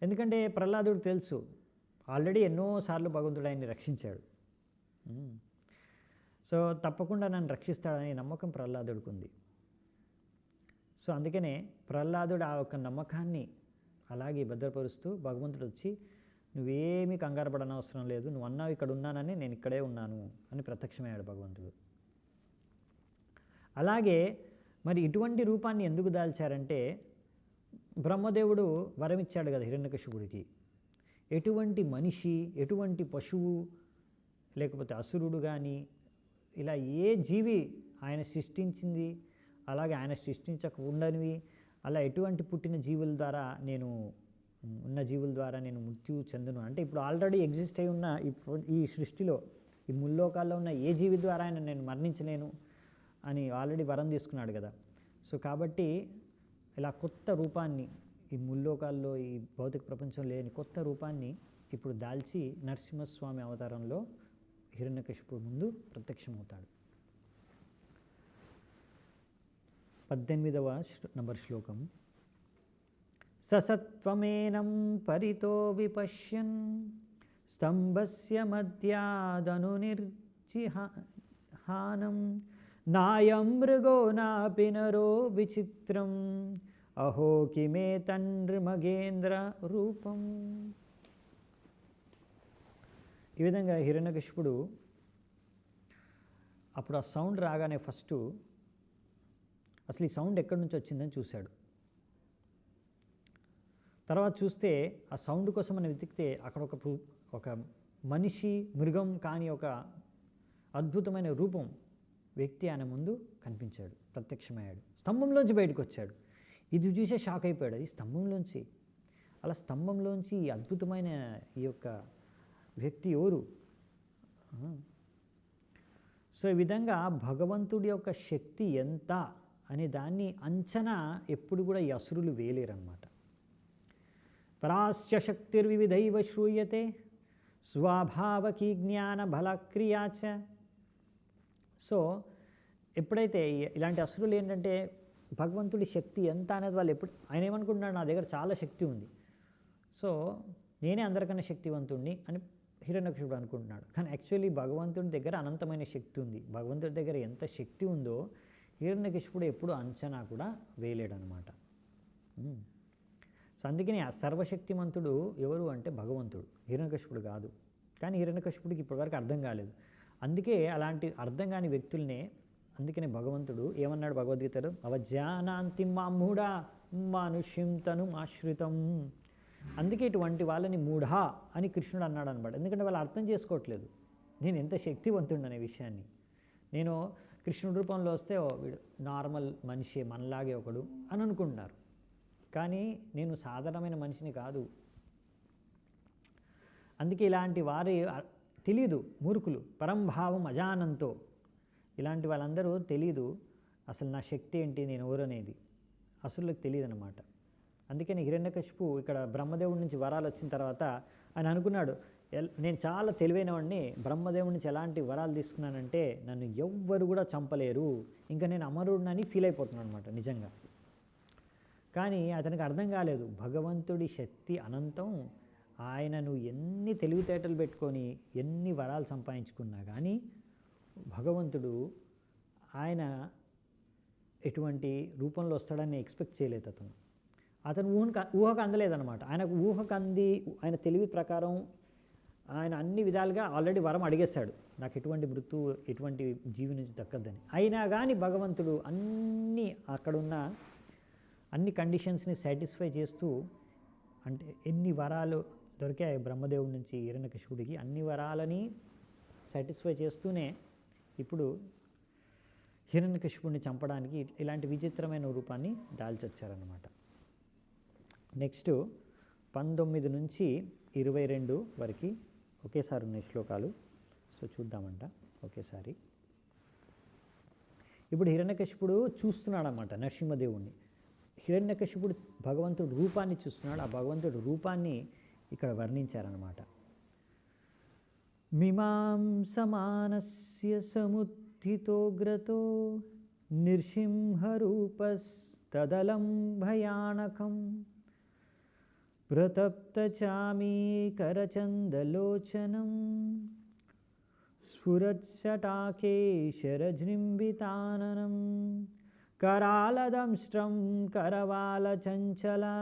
ఎందుకంటే ప్రహ్లాదుడు తెలుసు ఆల్రెడీ ఎన్నోసార్లు భగవంతుడు ఆయన్ని రక్షించాడు. సో తప్పకుండా నన్ను రక్షిస్తాడనే నమ్మకం ప్రహ్లాదుడికి ఉంది. సో అందుకనే ప్రహ్లాదుడు ఆ యొక్క నమ్మకాన్ని అలాగే భద్రపరుస్తూ భగవంతుడు వచ్చి నువ్వేమీ కంగారు పడనవసరం లేదు, నువ్వు అన్నావు ఇక్కడ ఉన్నానని నేను ఇక్కడే ఉన్నాను అని ప్రత్యక్షమయ్యాడు భగవంతుడు. అలాగే మరి ఇటువంటి రూపాన్ని ఎందుకు దాల్చారంటే బ్రహ్మదేవుడు వరం ఇచ్చాడు కదా హిరణ్యకశిపుడికి. ఎటువంటి మనిషి, ఎటువంటి పశువు, లేకపోతే అసురుడు కానీ ఇలా ఏ జీవి ఆయన సృష్టించింది, అలాగే ఆయన సృష్టించకుండానివి అలా ఎటువంటి పుట్టిన జీవుల ద్వారా నేను ఉన్న జీవుల ద్వారా నేను మృత్యు చెందును అంటే ఇప్పుడు ఆల్రెడీ ఎగ్జిస్ట్ అయి ఉన్న ఈ సృష్టిలో ఈ ముల్లోకాల్లో ఉన్న ఏ జీవి ద్వారా ఆయన నేను మరణించలేను అని ఆల్రెడీ వరం తీసుకున్నాడు కదా. సో కాబట్టి ఇలా కొత్త రూపాన్ని ఈ ముల్లోకాల్లో ఈ భౌతిక ప్రపంచం లేని కొత్త రూపాన్ని ఇప్పుడు దాల్చి నరసింహస్వామి అవతారంలో హిరణ్యకశిపుడు ముందు ప్రత్యక్షమవుతాడు. 18వ నంబర్ శ్లోకం. ససత్వమేనం పరితో విపశ్యన్ స్తంభస్య మధ్యాదనునిర్జిహానం నాయం మృగో నాపి నరో విచిత్రం అహో కిమే తండ్రిమగేంద్ర రూపం. ఈ విధంగా హిరణ్యకశిపుడు అప్పుడు ఆ సౌండ్ రాగానే ఫస్ట్ అసలు ఈ సౌండ్ ఎక్కడి నుంచి వచ్చిందని చూశాడు. తర్వాత చూస్తే ఆ సౌండ్ కోసం మనం వెతికితే అక్కడ ఒక మనిషి మృగం కాని ఒక అద్భుతమైన రూపం వ్యక్తి ఆయన ముందు కనిపించాడు, ప్రత్యక్షమయ్యాడు. స్తంభంలోంచి బయటకు వచ్చాడు. ఇది చూసే షాక్ అయిపోయాడు. ఈ స్తంభంలోంచి, అలా స్తంభంలోంచి ఈ అద్భుతమైన ఈ యొక్క వ్యక్తి ఎవరు? సో ఈ విధంగా భగవంతుడి యొక్క శక్తి ఎంత అనే దాన్ని అంచనా ఎప్పుడు కూడా ఈ అసురులు వేయలేరన్నమాట. పరాస్య శక్తిర్వివిధైవ శ్రూయతే స్వభావకీ జ్ఞాన బలక్రియాచ. సో ఎప్పుడైతే ఇలాంటి అసురులు ఏంటంటే భగవంతుడి శక్తి ఎంత అనేది వాళ్ళు ఆయన ఏమనుకుంటున్నాడు, నా దగ్గర చాలా శక్తి ఉంది, సో నేనే అందరికన్నా శక్తివంతుడిని అని హిరణ్యకశిపుడు అనుకుంటున్నాడు. కానీ యాక్చువల్లీ భగవంతుడి దగ్గర అనంతమైన శక్తి ఉంది. భగవంతుడి దగ్గర ఎంత శక్తి ఉందో హిరణ్యకశిపుడు ఎప్పుడు అంచనా కూడా వేయలేడనమాట. సో అందుకని ఆ సర్వశక్తిమంతుడు ఎవరు అంటే భగవంతుడు, హిరణ్యకశిపుడు కాదు. కానీ హిరణ్యకశిపుడికి ఇప్పటివరకు అర్థం కాలేదు. అందుకే అలాంటి అర్థం కాని వ్యక్తులనే అందుకనే భగవంతుడు ఏమన్నాడు భగవద్గీతలో, అవజ్ఞానాంతి మామూఢా మనుష్యం తను ఆశ్రితం. అందుకే ఇటువంటి వాళ్ళని మూఢా అని కృష్ణుడు అన్నాడు అనమాట. ఎందుకంటే వాళ్ళు అర్థం చేసుకోవట్లేదు నేను ఎంత శక్తివంతుడు అనే విషయాన్ని. నేను కృష్ణుడి రూపంలో వస్తే వీడు నార్మల్ మనిషి మనలాగే ఒకడు అని అనుకుంటున్నారు. కానీ నేను సాధారణమైన మనిషిని కాదు. అందుకే ఇలాంటి వారి తెలీదు, మూర్ఖులు, పరంభావం అజానంతో. ఇలాంటి వాళ్ళందరూ తెలీదు అసలు నా శక్తి ఏంటి, నేను ఎవరు అనేది అసురులకు తెలియదు అనమాట. అందుకని హిరణ్యకశిపు ఇక్కడ బ్రహ్మదేవుడి నుంచి వరాలు వచ్చిన తర్వాత ఆయన అనుకున్నాడు, నేను చాలా తెలివైన వాడిని, బ్రహ్మదేవుడి నుంచి ఎలాంటి వరాలు తీసుకున్నానంటే నన్ను ఎవ్వరు కూడా చంపలేరు, ఇంకా నేను అమరుడినని ఫీల్ అయిపోతున్నాను అనమాట నిజంగా. కానీ అతనికి అర్థం కాలేదు భగవంతుడి శక్తి అనంతం. ఆయనను ఎన్ని తెలివితేటలు పెట్టుకొని ఎన్ని వరాలు సంపాదించుకున్నా కానీ భగవంతుడు ఆయన ఎటువంటి రూపంలో వస్తాడని ఎక్స్పెక్ట్ చేయలేదు. అతను ఊహకు అందలేదన్నమాట. ఆయనకు ఊహకు అంది ఆయన తెలివి ప్రకారం ఆయన అన్ని విధాలుగా ఆల్రెడీ వరం అడిగేస్తాడు, నాకు ఎటువంటి మృత్యు ఎటువంటి జీవి నుంచి దక్కద్దని. అయినా కానీ భగవంతుడు అక్కడున్న అన్ని కండిషన్స్ని సాటిస్ఫై చేస్తూ, అంటే ఎన్ని వరాలు దొరికాయి బ్రహ్మదేవుడి నుంచి హిరణ్యకశిపుడికి, అన్ని వరాలని సాటిస్ఫై చేస్తూనే ఇప్పుడు హిరణ్యకశిపుడిని చంపడానికి ఇలాంటి విచిత్రమైన రూపాన్ని దాల్చొచ్చారన్నమాట. నెక్స్ట్ 19 నుంచి 22 వరకు ఒకేసారి ఉన్నాయి శ్లోకాలు. సో చూద్దామంట ఒకేసారి. ఇప్పుడు హిరణ్యకశిపుడు చూస్తున్నాడు అన్నమాట నరసింహదేవుణ్ణి. హిరణ్యకశిపుడు భగవంతుడు రూపాన్ని చూస్తున్నాడు. ఆ భగవంతుడు రూపాన్ని ఇక్కడ వర్ణించారన్నమాట. మీమాంసమానస్య సముత్థితోగ్రతో నిర్సింహరూపస్తదలం భయానకం ప్రతప్తచామీకరచందలోచనం స్ఫురత్సటాకేశరజృంభితాననం करालदंष्ट्रं करवालचञ्चला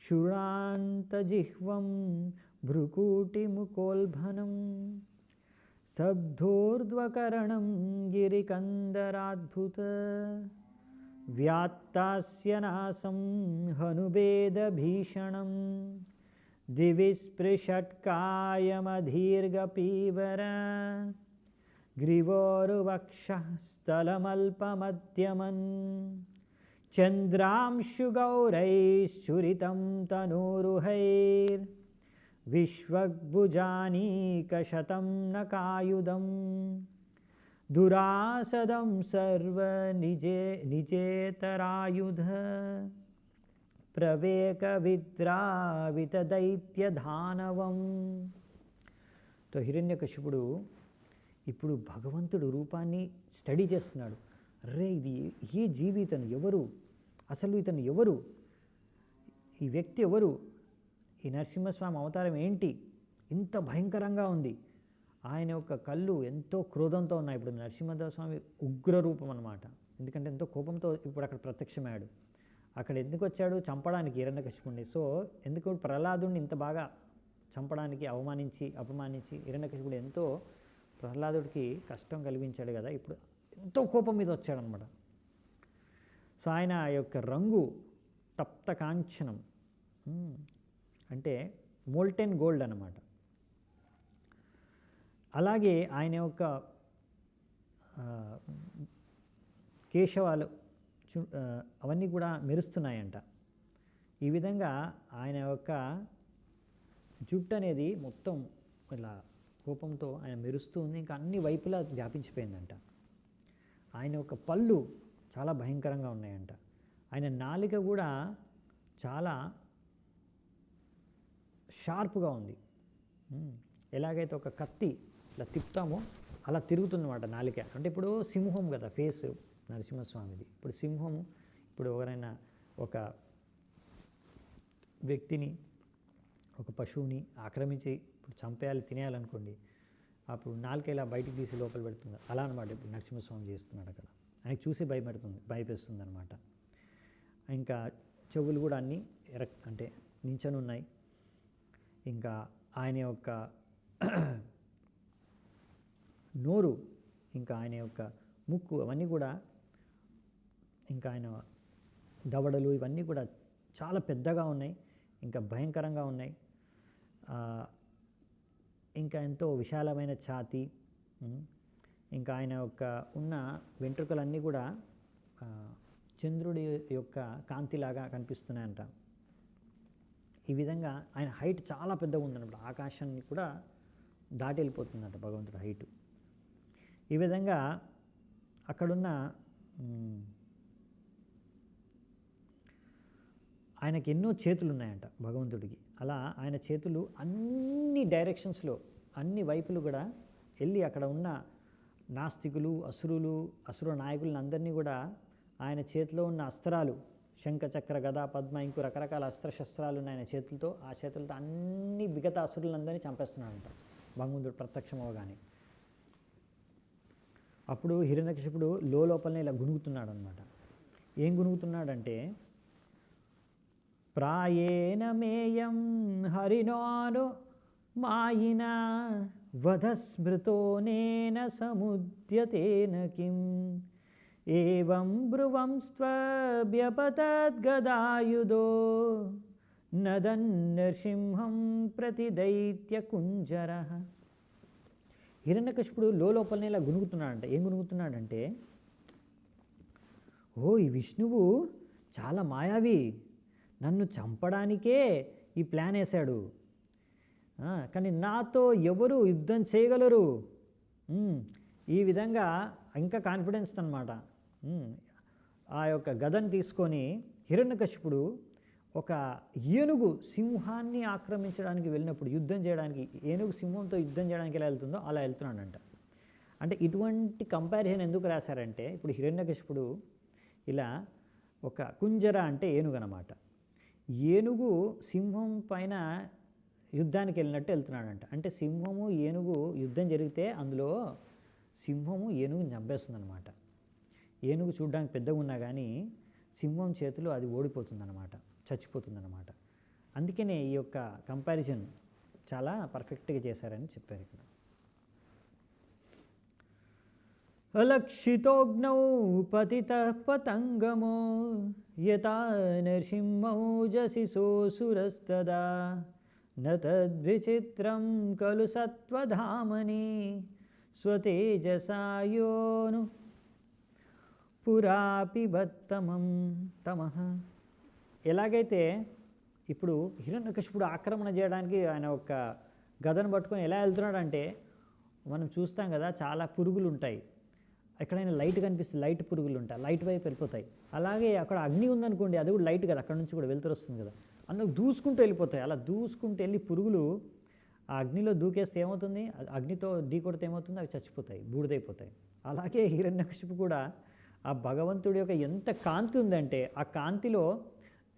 शूरान्तजिह्वं भ्रुकुटिमुकोल्भनं स्तब्धोर्ध्वकरणं गिरिकन्दराद्भुत व्यात्तास्य नासं हनुभेदभीषणं दिवि स्पृशत्कायमधीर्घपीवर ग्रीवोर्वक्षः स्थलमल्पमध्यमन् चन्द्रांशुगौरैश्चुरितं तनूरुहैर्विश्वग्भुजानीकशतं नकायुधं दुरासदं सर्वनिजेतरायुध प्रवेकविद्रावितदैत्यदानवं. तो हिरण्यकशिपुडु ఇప్పుడు భగవంతుడు రూపాన్ని స్టడీ చేస్తున్నాడు. అరే ఇది ఏ జీవి, ఇతను ఎవరు, అసలు ఇతను ఎవరు, ఈ వ్యక్తి ఎవరు, ఈ నరసింహస్వామి అవతారం ఏంటి, ఇంత భయంకరంగా ఉంది, ఆయన యొక్క కళ్ళు ఎంతో క్రోధంతో ఉన్నాయి. ఇప్పుడు నరసింహస్వామి ఉగ్ర రూపం అన్నమాట. ఎందుకంటే ఎంతో కోపంతో ఇప్పుడు అక్కడ ప్రత్యక్షమయ్యాడు. అక్కడ ఎందుకు వచ్చాడు, చంపడానికి హిరణ్యకశిపుణ్ణి. సో ఎందుకు ప్రహ్లాదుడిని ఇంత బాగా చంపడానికి అపమానించి హిరణ్యకశిపుడు ఎంతో ప్రహ్లాదుడికి కష్టం కలిగించాడు కదా, ఇప్పుడు ఎంతో కోపం మీద వచ్చాడనమాట. సో ఆయన యొక్క రంగు తప్త కాంచనం, అంటే మోల్టెన్ గోల్డ్ అన్నమాట. అలాగే ఆయన యొక్క కేశవాలు అవన్నీ కూడా మెరుస్తున్నాయంట. ఈ విధంగా ఆయన యొక్క జుట్టు అనేది మొత్తం ఇలా కోపంతో ఆయన మెరుస్తూ ఉంది, ఇంకా అన్ని వైపులా వ్యాపించిపోయిందంట. ఆయన యొక్క పళ్ళు చాలా భయంకరంగా ఉన్నాయంట. ఆయన నాలిక కూడా చాలా షార్ప్గా ఉంది. ఎలాగైతే ఒక కత్తి ఇలా తిప్పుతామో అలా తిరుగుతుందన్నమాట నాలిక. అంటే ఇప్పుడు సింహం కదా ఫేస్ నరసింహస్వామిది. ఇప్పుడు సింహము, ఇప్పుడు ఎవరైనా ఒక వ్యక్తిని, ఒక పశువుని ఆక్రమించి ఇప్పుడు చంపేయాలి, తినేయాలనుకోండి, అప్పుడు నాలుక ఇలా బయటికి తీసి లోపల పెడుతుంది. అలా అనమాట ఇప్పుడు నరసింహస్వామి చేస్తున్నాడు అక్కడ. ఆయనకు చూసి భయపేస్తుంది అనమాట. ఇంకా చెవులు కూడా అన్నీ అంటే నించని ఉన్నాయి. ఇంకా ఆయన యొక్క నోరు, ఇంకా ఆయన యొక్క ముక్కు, అవన్నీ కూడా, ఇంకా ఆయన దవడలు ఇవన్నీ కూడా చాలా పెద్దగా ఉన్నాయి, ఇంకా భయంకరంగా ఉన్నాయి. ఇంకా ఎంతో విశాలమైన ఛాతీ, ఇంకా ఆయన యొక్క ఉన్న వెంట్రుకలన్నీ కూడా చంద్రుడి యొక్క కాంతిలాగా కనిపిస్తున్నాయంట. ఈ విధంగా ఆయన హైట్ చాలా పెద్దగా ఉందన్నమాట. ఆకాశాన్ని కూడా దాటి వెళ్ళిపోతుందంట భగవంతుడు హైటు. ఈ విధంగా అక్కడున్న ఆయనకి ఎన్నో చేతులు ఉన్నాయంట భగవంతుడికి. అలా ఆయన చేతులు అన్ని డైరెక్షన్స్లో, అన్ని వైపులు కూడా వెళ్ళి అక్కడ ఉన్న నాస్తికులు, అసుర నాయకులను అందరినీ కూడా ఆయన చేతిలో ఉన్న అస్త్రాలు, శంఖ, చక్ర, గద, పద్మ, ఇంకో రకరకాల అస్త్రశస్త్రాలు ఉన్న ఆయన చేతులతో, ఆ చేతులతో అన్ని మిగతా అసురులందరినీ చంపేస్తున్నాడంట భగవంతుడు ప్రత్యక్షం అవగానే. అప్పుడు హిరణ్యకశిపుడు లోపలనే ఇలా గుణుగుతున్నాడు అనమాట. ఏం గుణుగుతున్నాడంటే, ప్రాయేణ మేయం హరిణోను మాయిన వధస్మృతోనేన సముద్యతేన కిం ఏవం బ్రువంస్త్వభ్యపతద్గదాయుధో నదన్నృసింహం ప్రతి దైత్యకుంజరః. హిరణ్యకశిపుడు లోపలనే ఇలా గుణుగుతున్నాడంట. ఏం గుణుగుతున్నాడంటే, ఓ ఈ విష్ణువు చాలా మాయావి, నన్ను చంపడానికే ఈ ప్లాన్ వేశాడు, కానీ నాతో ఎవరు యుద్ధం చేయగలరు. ఈ విధంగా ఇంకా కాన్ఫిడెన్స్ అనమాట. ఆ యొక్క గదను తీసుకొని హిరణ్యకశిపుడు ఒక ఏనుగు సింహాన్ని ఆక్రమించడానికి వెళ్ళినప్పుడు, యుద్ధం చేయడానికి, ఏనుగు సింహంతో యుద్ధం చేయడానికి ఎలా వెళ్తుందో అలా వెళ్తున్నాడంట. అంటే ఇటువంటి కంపారిజన్ ఎందుకు రాశారంటే, ఇప్పుడు హిరణ్యకశిపుడు ఇలా ఒక కుంజర అంటే ఏనుగు అనమాట. ఏనుగు సింహం పైన యుద్ధానికి వెళ్ళినట్టు వెళ్తున్నాడంట. అంటే సింహము ఏనుగు యుద్ధం జరిగితే అందులో సింహము ఏనుగుని చంపేస్తుంది అనమాట. ఏనుగు చూడడానికి పెద్దగా ఉన్నా కానీ సింహం చేతిలో అది ఓడిపోతుందన్నమాట, చచ్చిపోతుందన్నమాట. అందుకనే ఈ యొక్క కంపారిజన్ చాలా పర్ఫెక్ట్గా చేశారని చెప్పారు ఇక్కడ. అలక్షితోగ్నౌ పతితః పతంగమో యథా నరసింహౌజసిసోసురస్తదా న తద్విచిత్రం ఖలు సత్వధామని స్వతేజసాయోను పురాపిబత్తమం తమః. ఎలాగైతే ఇప్పుడు హిరణ్యకశిపుడు ఆక్రమణ చేయడానికి ఆయన ఒక గదను పట్టుకొని ఎలా వెళ్తున్నాడంటే, మనం చూస్తాం కదా చాలా పురుగులు ఉంటాయి, ఎక్కడైనా లైట్ కనిపిస్తుంది, లైట్ పురుగులు ఉంటాయి, లైట్ వైపు వెళ్ళిపోతాయి. అలాగే అక్కడ అగ్ని ఉందనుకోండి, అది కూడా లైట్ కదా, అక్కడ నుంచి కూడా వెళ్తురు వస్తుంది కదా, అందుకు దూసుకుంటూ వెళ్ళిపోతాయి. అలా దూసుకుంటూ వెళ్ళి పురుగులు ఆ అగ్నిలో దూకేస్తే ఏమవుతుంది, అగ్నితో ఢీ కొడితే ఏమవుతుంది, అవి చచ్చిపోతాయి, బూడిదైపోతాయి. అలాగే హిరణ్యకశిపు కూడా ఆ భగవంతుడి యొక్క ఎంత కాంతి ఉందంటే, ఆ కాంతిలో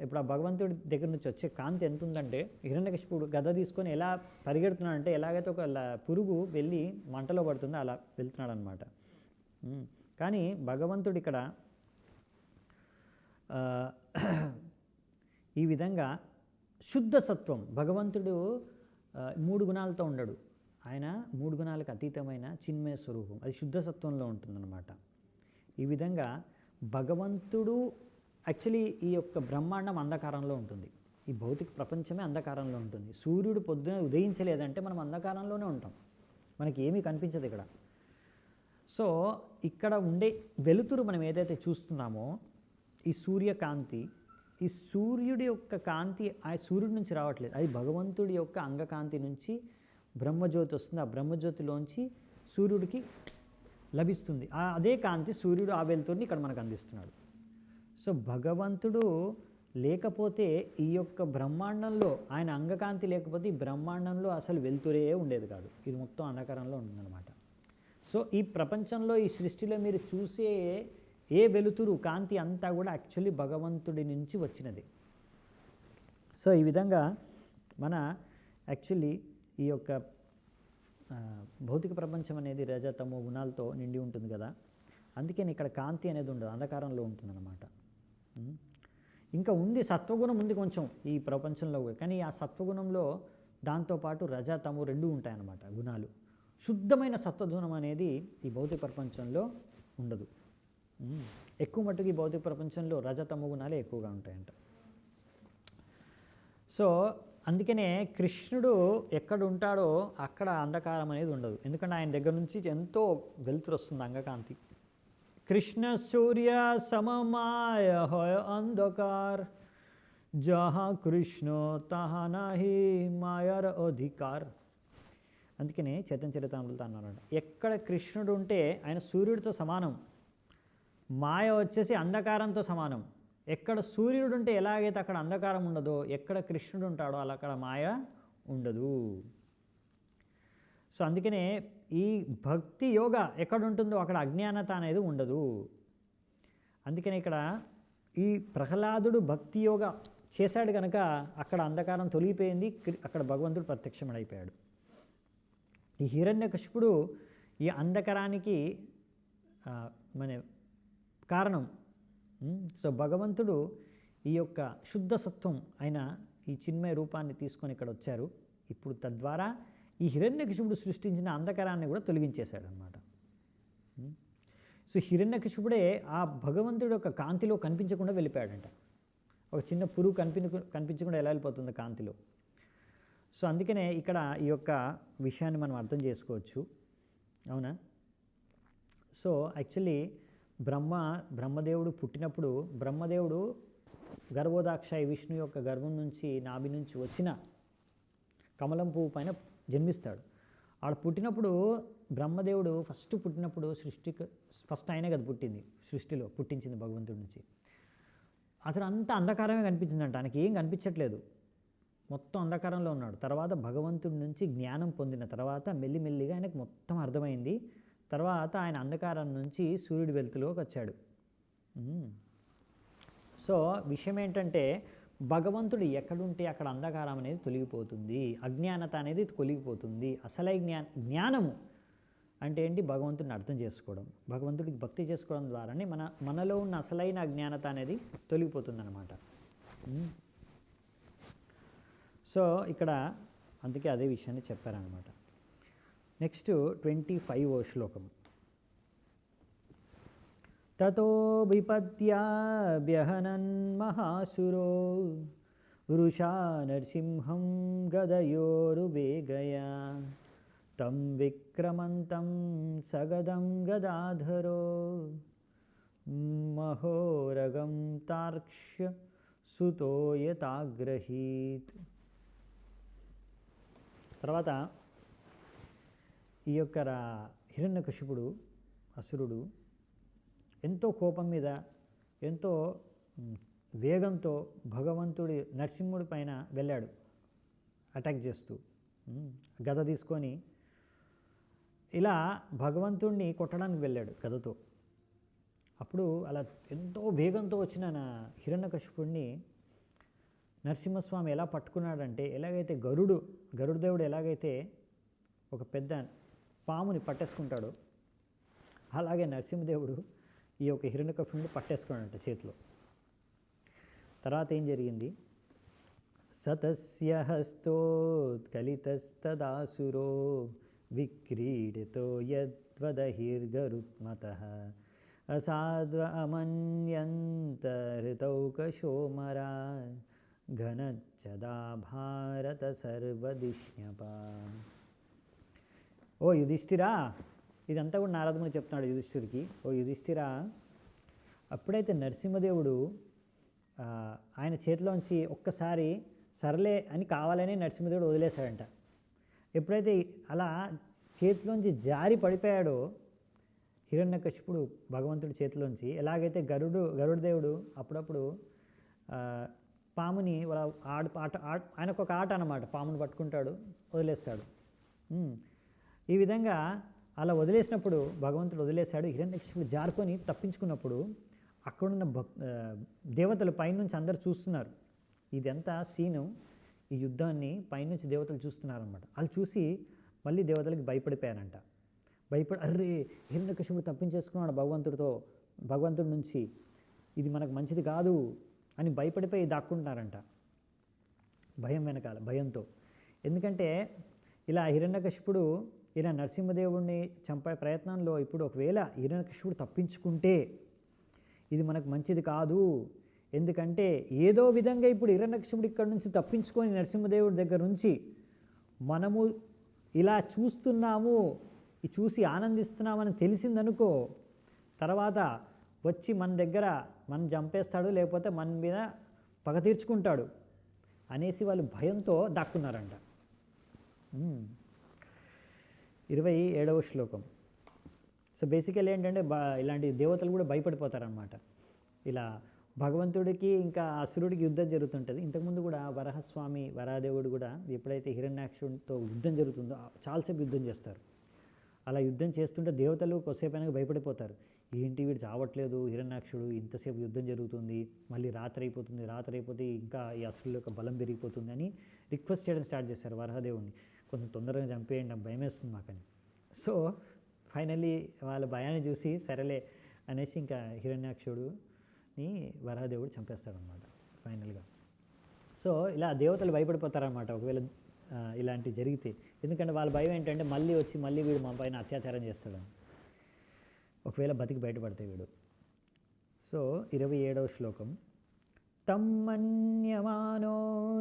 ఇప్పుడు ఆ భగవంతుడి దగ్గర నుంచి వచ్చే కాంతి ఎంత ఉందంటే హిరణ్యకశిపుడు గద తీసుకొని ఎలా పరిగెడుతున్నాడంటే ఎలాగైతే ఒక పురుగు వెళ్ళి మంటలో పడుతుందో అలా వెళ్తున్నాడు అనమాట. కానీ భగవంతుడు ఇక్కడ ఈ విధంగా శుద్ధ సత్వం, భగవంతుడు 3 గుణాలతో ఉండడు. ఆయన 3 గుణాలకు అతీతమైన చిన్మయ స్వరూపం, అది శుద్ధ సత్వంలో ఉంటుందన్నమాట. ఈ విధంగా భగవంతుడు యాక్చువల్లీ ఈ యొక్క బ్రహ్మాండం అంధకారంలో ఉంటుంది, ఈ భౌతిక ప్రపంచమే అంధకారంలో ఉంటుంది. సూర్యుడు పొద్దున ఉదయించలేదంటే మనం అంధకారంలోనే ఉంటాం, మనకి ఏమీ కనిపించదు ఇక్కడ. సో ఇక్కడ ఉండే వెలుతురు మనం ఏదైతే చూస్తున్నామో ఈ సూర్యకాంతి, ఈ సూర్యుడి యొక్క కాంతి ఆ సూర్యుడి నుంచి రావట్లేదు, అది భగవంతుడి యొక్క అంగకాంతి నుంచి బ్రహ్మజ్యోతి వస్తుంది. ఆ బ్రహ్మజ్యోతిలోంచి సూర్యుడికి లభిస్తుంది. అదే కాంతి సూర్యుడు ఆ వెలుతురిని ఇక్కడ మనకు అందిస్తున్నాడు. సో భగవంతుడు లేకపోతే ఈ యొక్క బ్రహ్మాండంలో, ఆయన అంగకాంతి లేకపోతే ఈ బ్రహ్మాండంలో అసలు వెలుతురే ఉండేది కాదు, ఇది మొత్తం అంధకారంలో ఉంటుందన్నమాట. సో ఈ ప్రపంచంలో, ఈ సృష్టిలో మీరు చూసే ఏ వెలుతురు కాంతి అంతా కూడా యాక్చువల్లీ భగవంతుడి నుంచి వచ్చినది. సో ఈ విధంగా మన యాక్చువల్లీ ఈ యొక్క భౌతిక ప్రపంచం అనేది రజతమో గుణాలతో నిండి ఉంటుంది కదా, అందుకని ఇక్కడ కాంతి అనేది ఉండదు, అంధకారంలో ఉంటుందన్నమాట. ఇంకా ఉంది సత్వగుణం ఉంది కొంచెం ఈ ప్రపంచంలో, కానీ ఆ సత్వగుణంలో దాంతోపాటు రజతము 2 ఉంటాయన్నమాట గుణాలు. శుద్ధమైన సత్వగుణం అనేది ఈ భౌతిక ప్రపంచంలో ఉండదు. ఎక్కువ మట్టుకు ఈ భౌతిక ప్రపంచంలో రజతము గుణాలే ఎక్కువగా ఉంటాయంట. సో అందుకనే కృష్ణుడు ఎక్కడ ఉంటాడో అక్కడ అంధకారం అనేది ఉండదు, ఎందుకంటే ఆయన దగ్గర నుంచి ఎంతో వెలుతురు వస్తుంది, అంగకాంతి. కృష్ణ సూర్య సమమాయ హయ అంధకార్, జహా కృష్ణ తహా నహి మాయర్ అధికార్. అందుకనే చైతన్య చరితామృతం అన్నాడు, ఎక్కడ కృష్ణుడు ఉంటే ఆయన సూర్యుడితో సమానం, మాయ వచ్చేసి అంధకారంతో సమానం. ఎక్కడ సూర్యుడు ఉంటే ఎలాగైతే అక్కడ అంధకారం ఉండదో, ఎక్కడ కృష్ణుడు ఉంటాడో అలా అక్కడ మాయ ఉండదు. సో అందుకనే ఈ భక్తి యోగ ఎక్కడ ఉంటుందో అక్కడ అజ్ఞానత అనేది ఉండదు. అందుకనే ఇక్కడ ఈ ప్రహ్లాదుడు భక్తి యోగ చేశాడు కనుక అక్కడ అంధకారం తొలగిపోయింది, అక్కడ భగవంతుడు ప్రత్యక్షమైపోయాడు. ఈ హిరణ్యకశిపుడు ఈ అంధకారానికి మన కారణం. సో భగవంతుడు ఈ యొక్క శుద్ధ సత్వం అయిన ఈ చిన్మయ రూపాన్ని తీసుకొని ఇక్కడ వచ్చారు. ఇప్పుడు తద్వారా ఈ హిరణ్యకశిపుడు సృష్టించిన అంధకారాన్ని కూడా తొలగించేశాడు అన్నమాట. సో హిరణ్యకశిపుడే ఆ భగవంతుడి యొక్క కాంతిలో కనిపించకుండా వెళ్ళిపోయాడంట. ఒక చిన్న పురుగు కనిపించకుండా ఎలా వెళ్ళిపోతుంది కాంతిలో. సో అందుకనే ఇక్కడ ఈ యొక్క విషయాన్ని మనం అర్థం చేసుకోవచ్చు, అవునా. సో యాక్చువల్లీ బ్రహ్మదేవుడు పుట్టినప్పుడు బ్రహ్మదేవుడు గర్భోదాక్షాయి విష్ణు యొక్క గర్భం నుంచి నాభి నుంచి వచ్చిన కమలం పువ్వు పైన జన్మిస్తాడు. ఆడ పుట్టినప్పుడు బ్రహ్మదేవుడు పుట్టినప్పుడు ఫస్ట్ ఆయనే కదా పుట్టింది, సృష్టిలో పుట్టించింది భగవంతుడి నుంచి. అతను అంతా అంధకారమే కనిపించిందంట, ఆయనకి ఏం కనిపించట్లేదు, మొత్తం అంధకారంలో ఉన్నాడు. తర్వాత భగవంతుడి నుంచి జ్ఞానం పొందిన తర్వాత మెల్లిమెల్లిగా ఆయనకు మొత్తం అర్థమైంది. తర్వాత ఆయన అంధకారం నుంచి సూర్యుడి వెలుతులోకి వచ్చాడు. సో విషయం ఏంటంటే భగవంతుడు ఎక్కడుంటే అక్కడ అంధకారం అనేది తొలగిపోతుంది, అజ్ఞానత అనేది తొలగిపోతుంది. అసలైన జ్ఞానము అంటే ఏంటి? భగవంతుడిని అర్థం చేసుకోవడం, భగవంతుడికి భక్తి చేసుకోవడం ద్వారానే మనలో ఉన్న అసలైన అజ్ఞానత అనేది తొలగిపోతుందన్నమాట. సో ఇక్కడ అందుకే అదే విషయాన్ని చెప్పారనమాట. నెక్స్ట్ 25వ శ్లోకం. తతో విపత్యాభ్యహనన్ మహాసురో వృషా నరసింహం గదయోరువేగయా తం విక్రమంతం సగదం గదాధరో మహోరగం తార్క్ష్య సుతోయతాగ్రహీత్. తర్వాత ఈ యొక్క హిరణ్యకశిపుడు అసురుడు ఎంతో కోపం మీద ఎంతో వేగంతో భగవంతుడి నరసింహుడి పైన వెళ్ళాడు, అటాక్ చేస్తూ గద తీసుకొని ఇలా భగవంతుడిని కొట్టడానికి వెళ్ళాడు గదతో. అప్పుడు అలా ఎంతో వేగంతో వచ్చిన హిరణ్యకశిపుడిని నరసింహస్వామి ఎలా పట్టుకున్నాడంటే, ఎలాగైతే గరుడదేవుడు ఎలాగైతే ఒక పెద్ద పాముని పట్టేసుకుంటాడో, అలాగే నరసింహదేవుడు ఈ యొక్క హిరణ్యకశిపుడిని పట్టేసుకున్నాడంట చేతిలో. తర్వాత ఏం జరిగింది? సతస్య హస్తోత్కలితస్తదాసురో విక్రీడితో యద్వదహిర్గరుత్మతః అసాధ్వ అమన్యంత హృతౌకశోమరా ఘనచ్చదా భారత సర్వదిష్ణపా. ఓ యుధిష్ఠిరా, ఇదంతా కూడా నారదముని చెప్తున్నాడు యుధిష్ఠిరికి. ఓ యుధిష్ఠిరా, అప్పుడైతే నరసింహదేవుడు ఆయన చేతిలోంచి ఒక్కసారి సర్లే అని కావాలని నరసింహదేవుడు వదిలేశాడంట. ఎప్పుడైతే అలా చేతిలోంచి జారి పడిపోయాడో హిరణ్యకశిపుడు భగవంతుడి చేతిలోంచి, ఎలాగైతే గరుడదేవుడు అప్పుడప్పుడు పాముని ఆయనకు ఒక ఆట అన్నమాట, పాముని పట్టుకుంటాడు వదిలేస్తాడు. ఈ విధంగా అలా వదిలేసినప్పుడు భగవంతుడు వదిలేశాడు. హిరణ్యకశిపుడు జారుకొని తప్పించుకున్నప్పుడు అక్కడున్న దేవతలు పైనుంచి అందరు చూస్తున్నారు. ఇదంతా సీను, ఈ యుద్ధాన్ని పైనుంచి దేవతలు చూస్తున్నారనమాట. వాళ్ళు చూసి మళ్ళీ దేవతలకి భయపడిపోయారంట. అర్రే హిరణ్యకశిపుడు తప్పించేసుకున్నాడు భగవంతుడి నుంచి, ఇది మనకు మంచిది కాదు అని భయపడిపోయి దాక్కుంటున్నారంట భయం వెనకాల, భయంతో. ఎందుకంటే ఇలా హిరణ్యకశిపుడు ఇలా నరసింహదేవుడిని చంపే ప్రయత్నంలో ఇప్పుడు ఒకవేళ హిరణ్యకశిపుడు తప్పించుకుంటే ఇది మనకు మంచిది కాదు. ఎందుకంటే ఏదో విధంగా ఇప్పుడు హిరణ్యకశిపుడు ఇక్కడ నుంచి తప్పించుకొని నరసింహదేవుడి దగ్గర నుంచి మనము ఇలా చూస్తున్నాము, చూసి ఆనందిస్తున్నామని తెలిసిందనుకో, తర్వాత వచ్చి మన దగ్గర మనం చంపేస్తాడు, లేకపోతే మన మీద పగ తీర్చుకుంటాడు అనేసి వాళ్ళు భయంతో దాక్కున్నారంట. 27వ శ్లోకం. సో బేసికల్ ఏంటంటే ఇలాంటి దేవతలు కూడా భయపడిపోతారనమాట. ఇలా భగవంతుడికి ఇంకా అసురుడికి యుద్ధం జరుగుతుంటుంది. ఇంతకుముందు కూడా వరాహదేవుడు కూడా ఎప్పుడైతే హిరణ్యాక్షుడితో యుద్ధం జరుగుతుందో చాలాసేపు యుద్ధం చేస్తారు. అలా యుద్ధం చేస్తుంటే దేవతలు కొద్దిసేపు అయినా భయపడిపోతారు. ఏంటి వీడు చావట్లేదు, హిరణ్యాక్షుడు ఇంతసేపు యుద్ధం జరుగుతుంది, మళ్ళీ రాత్రి అయిపోతే ఇంకా ఈ అసురుల యొక్క బలం పెరిగిపోతుంది అని రిక్వెస్ట్ చేయడం స్టార్ట్ చేశారు వరాహదేవుడిని. కొంచెం తొందరగా చంపేయండి, నాకు భయం వేస్తుంది మాకని. సో ఫైనల్లీ వాళ్ళ భయాన్ని చూసి సరేలే అనేసి ఇంకా హిరణ్యాక్షుడిని వరాహదేవుడు చంపేస్తాడనమాట ఫైనల్గా. సో ఇలా దేవతలు భయపడిపోతారనమాట ఒకవేళ ఇలాంటివి జరిగితే. ఎందుకంటే వాళ్ళ భయం ఏంటంటే మళ్ళీ వీడు మా పైన అత్యాచారం చేస్తాడని, ఒకవేళ బతికి బయటపడితే వీడు. సో 27వ శ్లోకం. తం మన్యమానో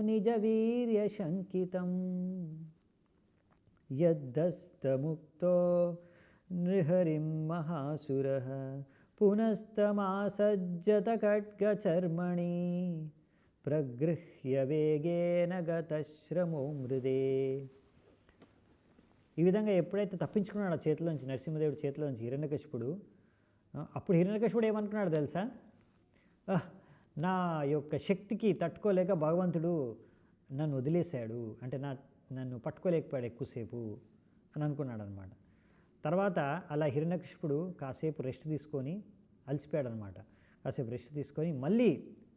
నిజ వీర్య శంకితం యద్దస్తముక్తో నృహరిం మహాసురః పునస్తమాసజ్జత ఖడ్గచర్మణి ప్రగృహ్య వేగేన గతశ్రమో మృదే. ఈ విధంగా ఎప్పుడైతే తప్పించుకున్నాడో చేతిలోంచి, నరసింహదేవుడి చేతిలోంచి హిరణ్యకశిపుడు, అప్పుడు హిరణ్యకశిపుడు ఏమనుకున్నాడు తెలుసా? నా యొక్క శక్తికి తట్టుకోలేక భగవంతుడు నన్ను వదిలేశాడు, అంటే నన్ను పట్టుకోలేకపోయాడు ఎక్కువసేపు అని అనుకున్నాడు అనమాట. తర్వాత అలా హిరణ్యకశిపుడు కాసేపు రెస్ట్ తీసుకొని అలసిపోయాడు అనమాట. కాసేపు రెస్ట్ తీసుకొని మళ్ళీ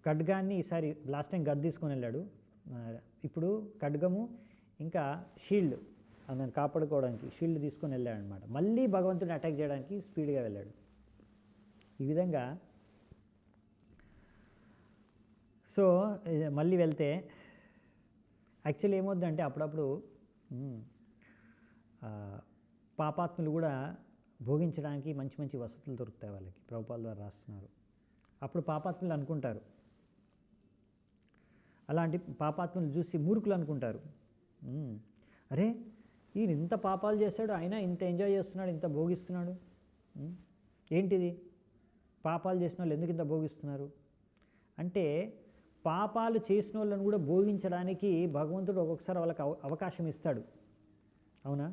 ఖడ్గాన్ని, ఈసారి లాస్ట్ టైం గద్ద తీసుకొని వెళ్ళాడు, ఇప్పుడు ఖడ్గము ఇంకా షీల్డ్ అందుని కాపాడుకోవడానికి షీల్డ్ తీసుకొని వెళ్ళాడు అనమాట. మళ్ళీ భగవంతుడిని అటాక్ చేయడానికి స్పీడ్గా వెళ్ళాడు. ఈ విధంగా సో మళ్ళీ వెళ్తే యాక్చువల్లీ ఏమవుద్దంటే అప్పుడప్పుడు పాపాత్ములు కూడా భోగించడానికి మంచి మంచి వసతులు దొరుకుతాయి వాళ్ళకి, ప్రభుపాల ద్వారా రాస్తున్నారు. అప్పుడు పాపాత్ములు అనుకుంటారు, అలాంటి పాపాత్ములు చూసి మూర్ఖులు అనుకుంటారు, అరే ఈయన ఇంత పాపాలు చేశాడు, అయినా ఇంత ఎంజాయ్ చేస్తున్నాడు, ఇంత భోగిస్తున్నాడు, ఏంటిది పాపాలు చేసిన వాళ్ళు ఎందుకు ఇంత భోగిస్తున్నారు అంటే, పాపాలు చేసిన వాళ్ళని కూడా భోగించడానికి భగవంతుడు ఒక్కొక్కసారి వాళ్ళకి అవకాశం ఇస్తాడు. అవునా?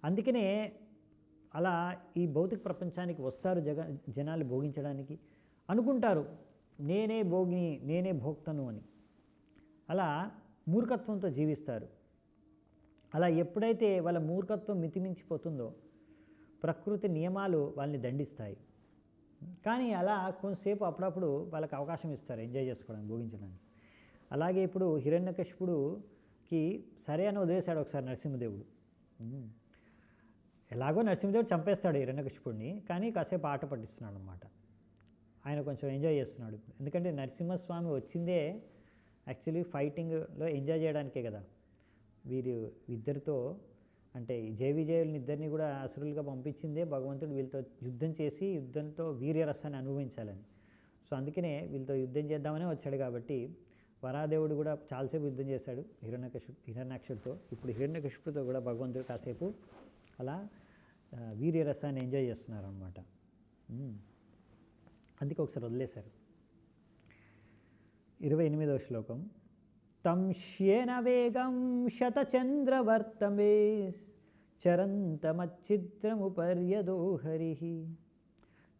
అందుకనే అలా ఈ భౌతిక ప్రపంచానికి వస్తారు జనాలు భోగించడానికి, అనుకుంటారు నేనే భోగిని, నేనే భోక్తను అని. అలా మూర్ఖత్వంతో జీవిస్తారు. అలా ఎప్పుడైతే వాళ్ళ మూర్ఖత్వం మితిమించిపోతుందో ప్రకృతి నియమాలు వాళ్ళని దండిస్తాయి. కానీ అలా కొంతసేపు అప్పుడప్పుడు వాళ్ళకి అవకాశం ఇస్తారు ఎంజాయ్ చేసుకోవడానికి, భోగించడానికి. అలాగే ఇప్పుడు హిరణ్యకశిపుడుకి సరే అని వదిలేశాడు ఒకసారి నరసింహదేవుడు. ఎలాగో నరసింహదేవుడు చంపేస్తాడు హిరణ్యకశిపుడిని, కానీ కాసేపు ఆట పట్టిస్తున్నాడు అనమాట. ఆయన కొంచెం ఎంజాయ్ చేస్తున్నాడు. ఎందుకంటే నరసింహస్వామి వచ్చిందే యాక్చువల్లీ ఫైటింగ్లో ఎంజాయ్ చేయడానికే కదా. ఇద్దరితో అంటే జయ విజయుల్ని ఇద్దరిని కూడా అసురులుగా పంపించిందే భగవంతుడు వీళ్ళతో యుద్ధం చేసి యుద్ధంతో వీర్యరసాన్ని అనుభవించాలని. సో అందుకనే వీళ్ళతో యుద్ధం చేద్దామనే వచ్చాడు. కాబట్టి వరాదేవుడు కూడా చాలాసేపు యుద్ధం చేశాడు హిరణ్యాక్షుడితో. ఇప్పుడు హిరణ్యకశిపుడితో కూడా భగవంతుడు కాసేపు అలా వీర్యరసాన్ని ఎంజాయ్ చేస్తున్నారు అనమాట. అందుకే ఒకసారి వదిలేశారు. 28వ శ్లోకం. తం శ్యేన వేగం శతచంద్రవర్తమే చరంతమచ్చిత్రముపర్యదో హరిః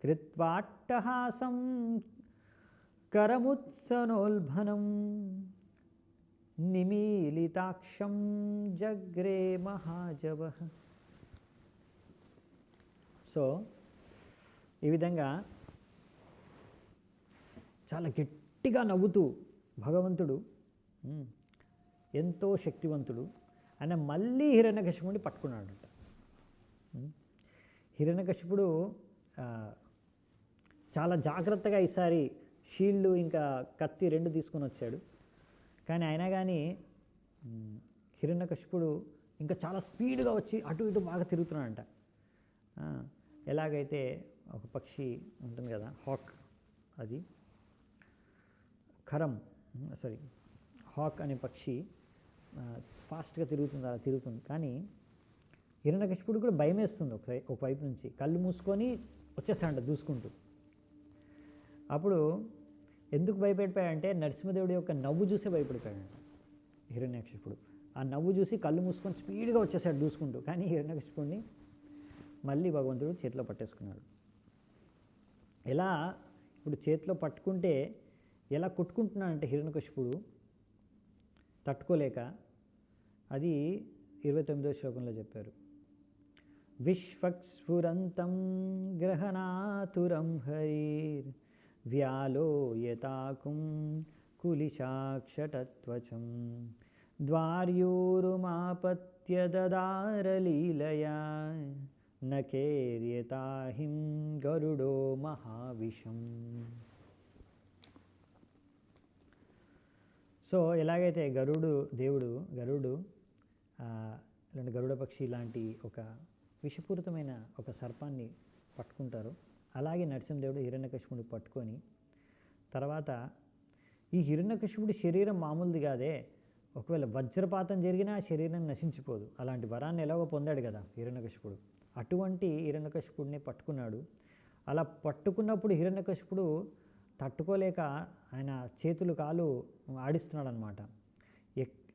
కృత్వాట్టహాసం కరముత్సనోల్బనం నిమీలితాక్షం జగ్రే మహాజవః. సో ఈ విధంగా చాలా గట్టిగా నవ్వుతూ భగవంతుడు ఎంతో శక్తివంతుడు ఆయన మళ్ళీ హిరణ్యకశిపుడిని పట్టుకున్నాడట. హిరణ్యకశిపుడు చాలా జాగ్రత్తగా ఈసారి షీల్డ్ ఇంకా కత్తి 2 తీసుకొని వచ్చాడు. కానీ అయినా కానీ హిరణ్యకశిపుడు ఇంకా చాలా స్పీడ్గా వచ్చి అటు ఇటు బాగా తిరుగుతున్నాడంట. ఎలాగైతే ఒక పక్షి ఉంటుంది కదా, హాక్, అది హాక్ అనే పక్షి ఫాస్ట్గా తిరుగుతుంది, అలా తిరుగుతుంది. కానీ హిరణ్యకశిపుడు కూడా భయం వేస్తుంది ఒక వైపు నుంచి. కళ్ళు మూసుకొని వచ్చేస్తాడంట దూసుకుంటూ. అప్పుడు ఎందుకు భయపడిపోయాడంటే నరసింహదేవుడి యొక్క నవ్వు చూసే భయపడిపోయాడంట హిరణ్యకశిపుడు. ఆ నవ్వు చూసి కళ్ళు మూసుకొని స్పీడ్గా వచ్చేసాడు దూసుకుంటూ. కానీ హిరణ్యకశిపుడిని మళ్ళీ భగవంతుడు చేతిలో పట్టేసుకున్నాడు. ఎలా ఇప్పుడు చేతిలో పట్టుకుంటే ఎలా కొట్టుకుంటున్నాడంటే హిరణ్యకశిపుడు తట్టుకోలేక, అది 29వ శ్లోకంలో చెప్పారు. విశ్వక్స్ఫురంతం గ్రహణాతురం హరిర్ వ్యాలోయతాకుం కులిశాక్షటత్వచం ద్వార్యూరుమాపత్య దదారలీలయా నకేర్యతాహిం గరుడో మహావిషం. సో ఎలాగైతే గరుడు ఇలాంటి గరుడ పక్షి లాంటి ఒక విషపూరితమైన ఒక సర్పాన్ని పట్టుకుంటారో, అలాగే నరసింహదేవుడు హిరణ్యకశిపుడిని పట్టుకొని తర్వాత ఈ హిరణ్యకశిపుడి శరీరం మామూలుది కాదే, ఒకవేళ వజ్రపాతం జరిగినా ఆ శరీరం నశించిపోదు. అలాంటి వరాన్ని ఎలాగో పొందాడు కదా హిరణ్యకశిపుడు. అటువంటి హిరణ్యకశిపుడిని పట్టుకున్నాడు. అలా పట్టుకున్నప్పుడు హిరణ్యకశిపుడు తట్టుకోలేక ఆయన చేతులు కాలు ఆడిస్తున్నాడు అనమాట.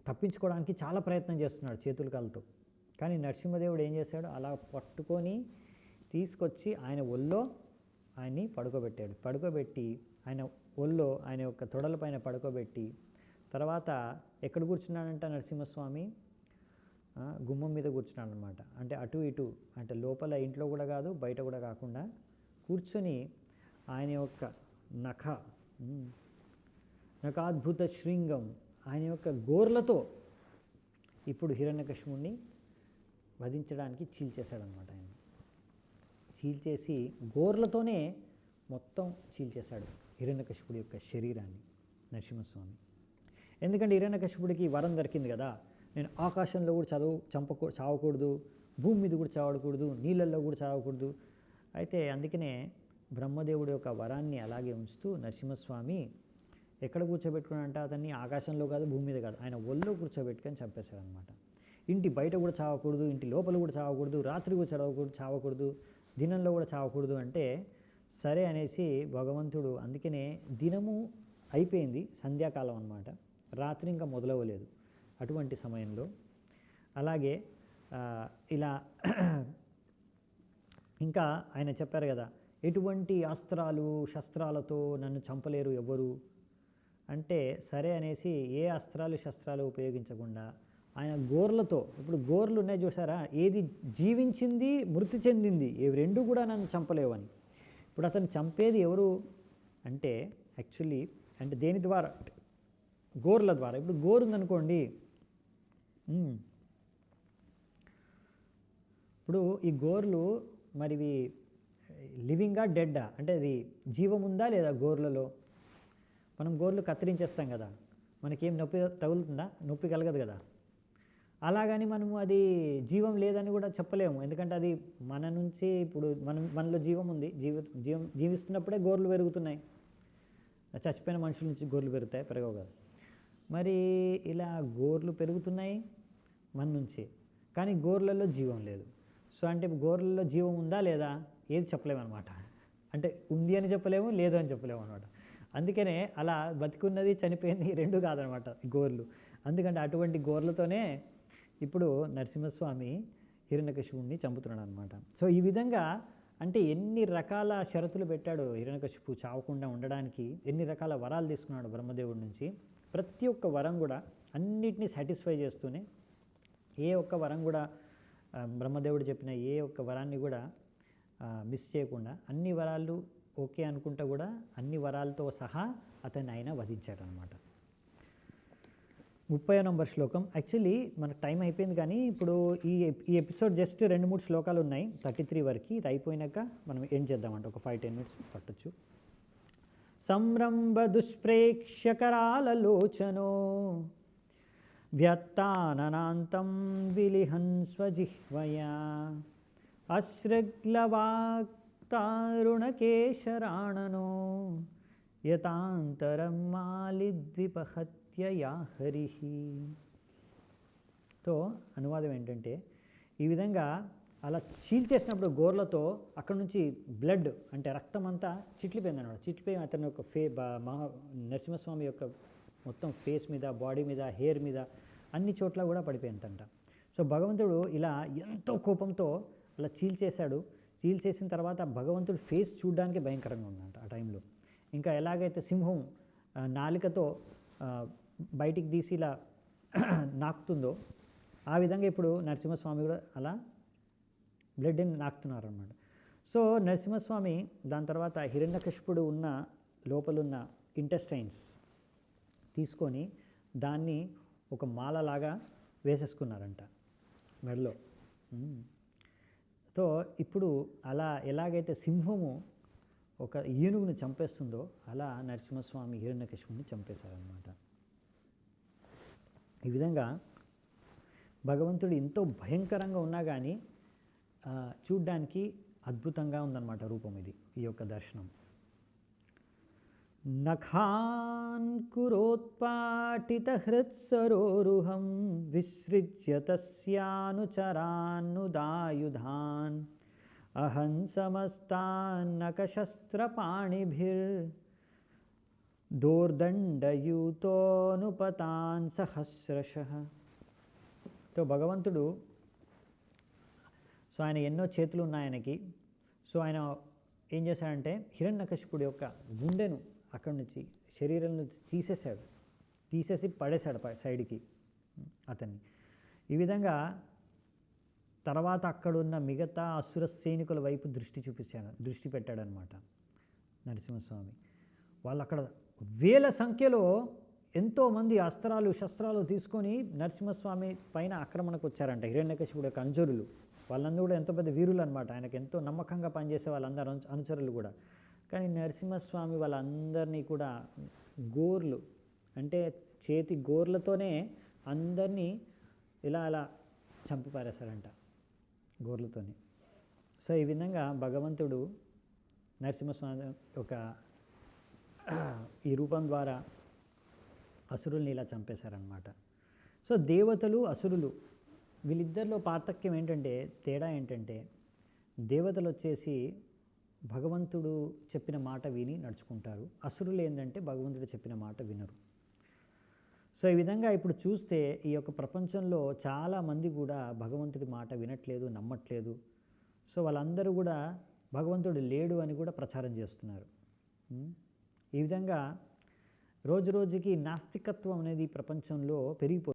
తప్పించుకోవడానికి చాలా ప్రయత్నం చేస్తున్నాడు చేతులు కాలుతో. కానీ నరసింహదేవుడు ఏం చేశాడు, అలా పట్టుకొని తీసుకొచ్చి ఆయన ఒళ్ళో ఆయన్ని పడుకోబెట్టి ఆయన ఒళ్ళో ఆయన యొక్క తొడల పైన పడుకోబెట్టి, తర్వాత ఎక్కడ కూర్చున్నాడంట నరసింహస్వామి, గుమ్మం మీద కూర్చున్నాడు అనమాట. అంటే అటు ఇటు, అంటే లోపల ఇంట్లో కూడా కాదు బయట కూడా కాకుండా కూర్చొని ఆయన యొక్క నఖాద్భుత శృంగం, ఆయన యొక్క గోర్లతో ఇప్పుడు హిరణ్యకశిపుడిని వధించడానికి చీల్చేశాడనమాట. ఆయన చీల్చేసి గోర్లతోనే మొత్తం చీల్చేశాడు హిరణ్యకశిపుడి యొక్క శరీరాన్ని నరసింహస్వామి. ఎందుకంటే హిరణ్యకశిపుడికి వరం దొరికింది కదా, నేను ఆకాశంలో కూడా చావకూడదు, భూమి మీద కూడా చావకూడదు, నీళ్ళల్లో కూడా చావకూడదు. అయితే అందుకనే బ్రహ్మదేవుడి యొక్క వరాన్ని అలాగే ఉంచుతూ నరసింహస్వామి ఎక్కడ కూర్చోబెట్టుకున్నాడంటే అతన్ని ఆకాశంలో కాదు భూమి మీద కాదు ఆయన ఒళ్ళో కూర్చోబెట్టుకొని చంపేశాడు అనమాట. ఇంటి బయట కూడా చావకూడదు, ఇంటి లోపల కూడా చావకూడదు, రాత్రి కూడా చావకూడదు, దినంలో కూడా చావకూడదు అంటే సరే అనేసి భగవంతుడు, అందుకనే దినము అయిపోయింది, సంధ్యాకాలం అన్నమాట, రాత్రి ఇంకా మొదలవ్వలేదు. అటువంటి సమయంలో అలాగే ఇలా ఇంకా ఆయన చెప్పారు కదా, ఎటువంటి అస్త్రాలు శస్త్రాలతో నన్ను చంపలేరు ఎవరు అంటే సరే అనేసి ఏ అస్త్రాలు శస్త్రాలు ఉపయోగించకుండా ఆయన గోర్లతో, ఇప్పుడు గోర్లు ఉన్నాయి చూసారా, ఏది జీవించింది మృతి చెందింది ఇవి రెండు కూడా నన్ను చంపలేవని. ఇప్పుడు అతను చంపేది ఎవరు అంటే యాక్చువల్లీ అంటే దేని ద్వారా గోర్ల ద్వారా. ఇప్పుడు గోరు ఉందనుకోండి, ఇప్పుడు ఈ గోర్లు మరి ఇవి లివింగా డెడ్డా, అంటే అది జీవం ఉందా లేదా గోర్లలో? మనం గోర్లు కత్తిరించేస్తాం కదా, మనకేం నొప్పి తగులుతుందా? నొప్పి కలగదు కదా. అలాగని మనము అది జీవం లేదని కూడా చెప్పలేము, ఎందుకంటే అది మన నుంచి ఇప్పుడు మనలో జీవం ఉంది, జీవిస్తున్నప్పుడే గోర్లు పెరుగుతున్నాయి. చచ్చిపోయిన మనుషుల నుంచి గోర్లు పెరుగుతాయి, పెరగవు కదా. మరి ఇలా గోర్లు పెరుగుతున్నాయి మన నుంచి, కానీ గోర్లలో జీవం లేదు. సో అంటే గోర్లలో జీవం ఉందా లేదా ఏది చెప్పలేము అనమాట. అంటే ఉంది అని చెప్పలేము, లేదు అని చెప్పలేము అనమాట. అందుకనే అలా బతికున్నది చనిపోయింది రెండు కాదనమాట గోర్లు. అందుకంటే అటువంటి గోర్లతోనే ఇప్పుడు నరసింహస్వామి హిరణ్యకశిపుణ్ణి చంపుతున్నాడు అనమాట. సో ఈ విధంగా అంటే ఎన్ని రకాల షరతులు పెట్టాడు హిరణ్యకశిపు చావకుండా ఉండడానికి, ఎన్ని రకాల వరాలు తీసుకున్నాడు బ్రహ్మదేవుడి నుంచి. ప్రతి ఒక్క వరం కూడా అన్నిటినీ సాటిస్ఫై చేస్తూనే, ఏ ఒక్క వరం కూడా బ్రహ్మదేవుడు చెప్పిన ఏ ఒక్క వరాన్ని కూడా మిస్ చేయకుండా అన్ని వరాలు ఓకే అనుకుంటా కూడా అన్ని వరాలతో సహా అతన్ని ఆయన వధించాడనమాట. 30వ నంబర్ శ్లోకం. యాక్చువల్లీ మనకు టైం అయిపోయింది, కానీ ఇప్పుడు ఈ ఎపిసోడ్ జస్ట్ 2-3 శ్లోకాలు ఉన్నాయి 33 వరకు. ఇది అయిపోయినాక మనం ఏం చేద్దామంటే ఒక 5-10 మినిట్స్ పట్టచ్చు. సంరంభ దుష్ప్రేక్ష్యకరాలలోచనో వ్యత్తాననాంతం విలిహన్ స్వజిహ్వయా అశ్రగ్లవాక్తారుణకేశరాణనో యతాంతరం మాలిద్విపహత్యయా హరిః. తో అనువాదం ఏంటంటే, ఈ విధంగా అలా చీల్చేసినప్పుడు గోర్లతో అక్కడ నుంచి బ్లడ్ అంటే రక్తం అంతా చిట్లిపోయింది అనమాట. చిట్లిపోయి అతని యొక్క నరసింహస్వామి యొక్క మొత్తం ఫేస్ మీద, బాడీ మీద, హెయిర్ మీద అన్ని చోట్ల కూడా పడిపోయిందంట. సో భగవంతుడు ఇలా ఎంతో కోపంతో అలా చీల్చేశాడు. చీల్చేసిన తర్వాత భగవంతుడు ఫేస్ చూడడానికి భయంకరంగా ఉందంట ఆ టైంలో. ఇంకా ఎలాగైతే సింహం నాలికతో బయటికి తీసి ఇలా నాకుతుందో ఆ విధంగా ఇప్పుడు నరసింహస్వామి కూడా అలా బ్లడ్ని నాకుతున్నారు అన్నమాట. సో నరసింహస్వామి దాని తర్వాత హిరణ్యకశిపుడు ఉన్న లోపలున్న ఇంటెస్టైన్స్ తీసుకొని దాన్ని ఒక మాలలాగా వేసేసుకున్నారంట మెడలో. సో ఇప్పుడు అలా ఎలాగైతే సింహము ఒక ఏనుగును చంపేస్తుందో అలా నరసింహస్వామి హిరణ్యకశిపుని చంపేశారనమాట. ఈ విధంగా భగవంతుడు ఎంతో భయంకరంగా ఉన్నా కానీ చూడ్డానికి అద్భుతంగా ఉందన్నమాట రూపం ఇది, ఈ యొక్క దర్శనం. నఖాన్ కురోత్పాటిత హృత్సరోరుహం విసృజ్య తస్యానుచరాన్నుదాయుధాన్ అహం సమస్తాన్నకశస్త్రపాణిభిర్ దోర్దండయూతోనుపతాన్ సహస్రశః. సో భగవంతుడు, సో ఆయన ఎన్నో చేతులు ఉన్నాయి ఆయనకి. సో ఆయన ఏం చేశాడంటే హిరణ్యకశిపుడి యొక్క గుండెను అక్కడి నుంచి శరీరం నుంచి తీసేసి పడేశాడు సైడ్కి అతన్ని. ఈ విధంగా తర్వాత అక్కడున్న మిగతా అసుర సైనికుల వైపు దృష్టి పెట్టాడనమాట నరసింహస్వామి. వాళ్ళు అక్కడ వేల సంఖ్యలో ఎంతోమంది అస్త్రాలు శస్త్రాలు తీసుకొని నరసింహస్వామి పైన ఆక్రమణకు వచ్చారంట హిరణ్యకశిపుడు యొక్క అనుచరులు. వాళ్ళందరూ కూడా ఎంతో పెద్ద వీరులు అనమాట, ఆయనకు ఎంతో నమ్మకంగా పనిచేసే వాళ్ళందరూ అనుచరులు కూడా. కానీ నరసింహస్వామి వాళ్ళందరినీ కూడా గోర్లు అంటే చేతి గోర్లతోనే అందరినీ ఇలా అలా చంపి పారేశారంట గోర్లతోనే. సో ఈ విధంగా భగవంతుడు నరసింహస్వామి యొక్క ఈ రూపం ద్వారా అసురుల్ని ఇలా చంపేశారనమాట. సో దేవతలు అసురులు వీళ్ళిద్దరిలో పార్థక్యం ఏంటంటే, తేడా ఏంటంటే, దేవతలు వచ్చేసి భగవంతుడు చెప్పిన మాట విని నడుచుకుంటారు. అసురులు ఏంటంటే భగవంతుడు చెప్పిన మాట వినరు. సో ఈ విధంగా ఇప్పుడు చూస్తే ఈ యొక్క ప్రపంచంలో చాలామంది కూడా భగవంతుడి మాట వినట్లేదు, నమ్మట్లేదు. సో వాళ్ళందరూ కూడా భగవంతుడు లేడు అని కూడా ప్రచారం చేస్తున్నారు. ఈ విధంగా రోజు రోజుకి నాస్తికత్వం అనేది ప్రపంచంలో పెరిగిపోతుంది.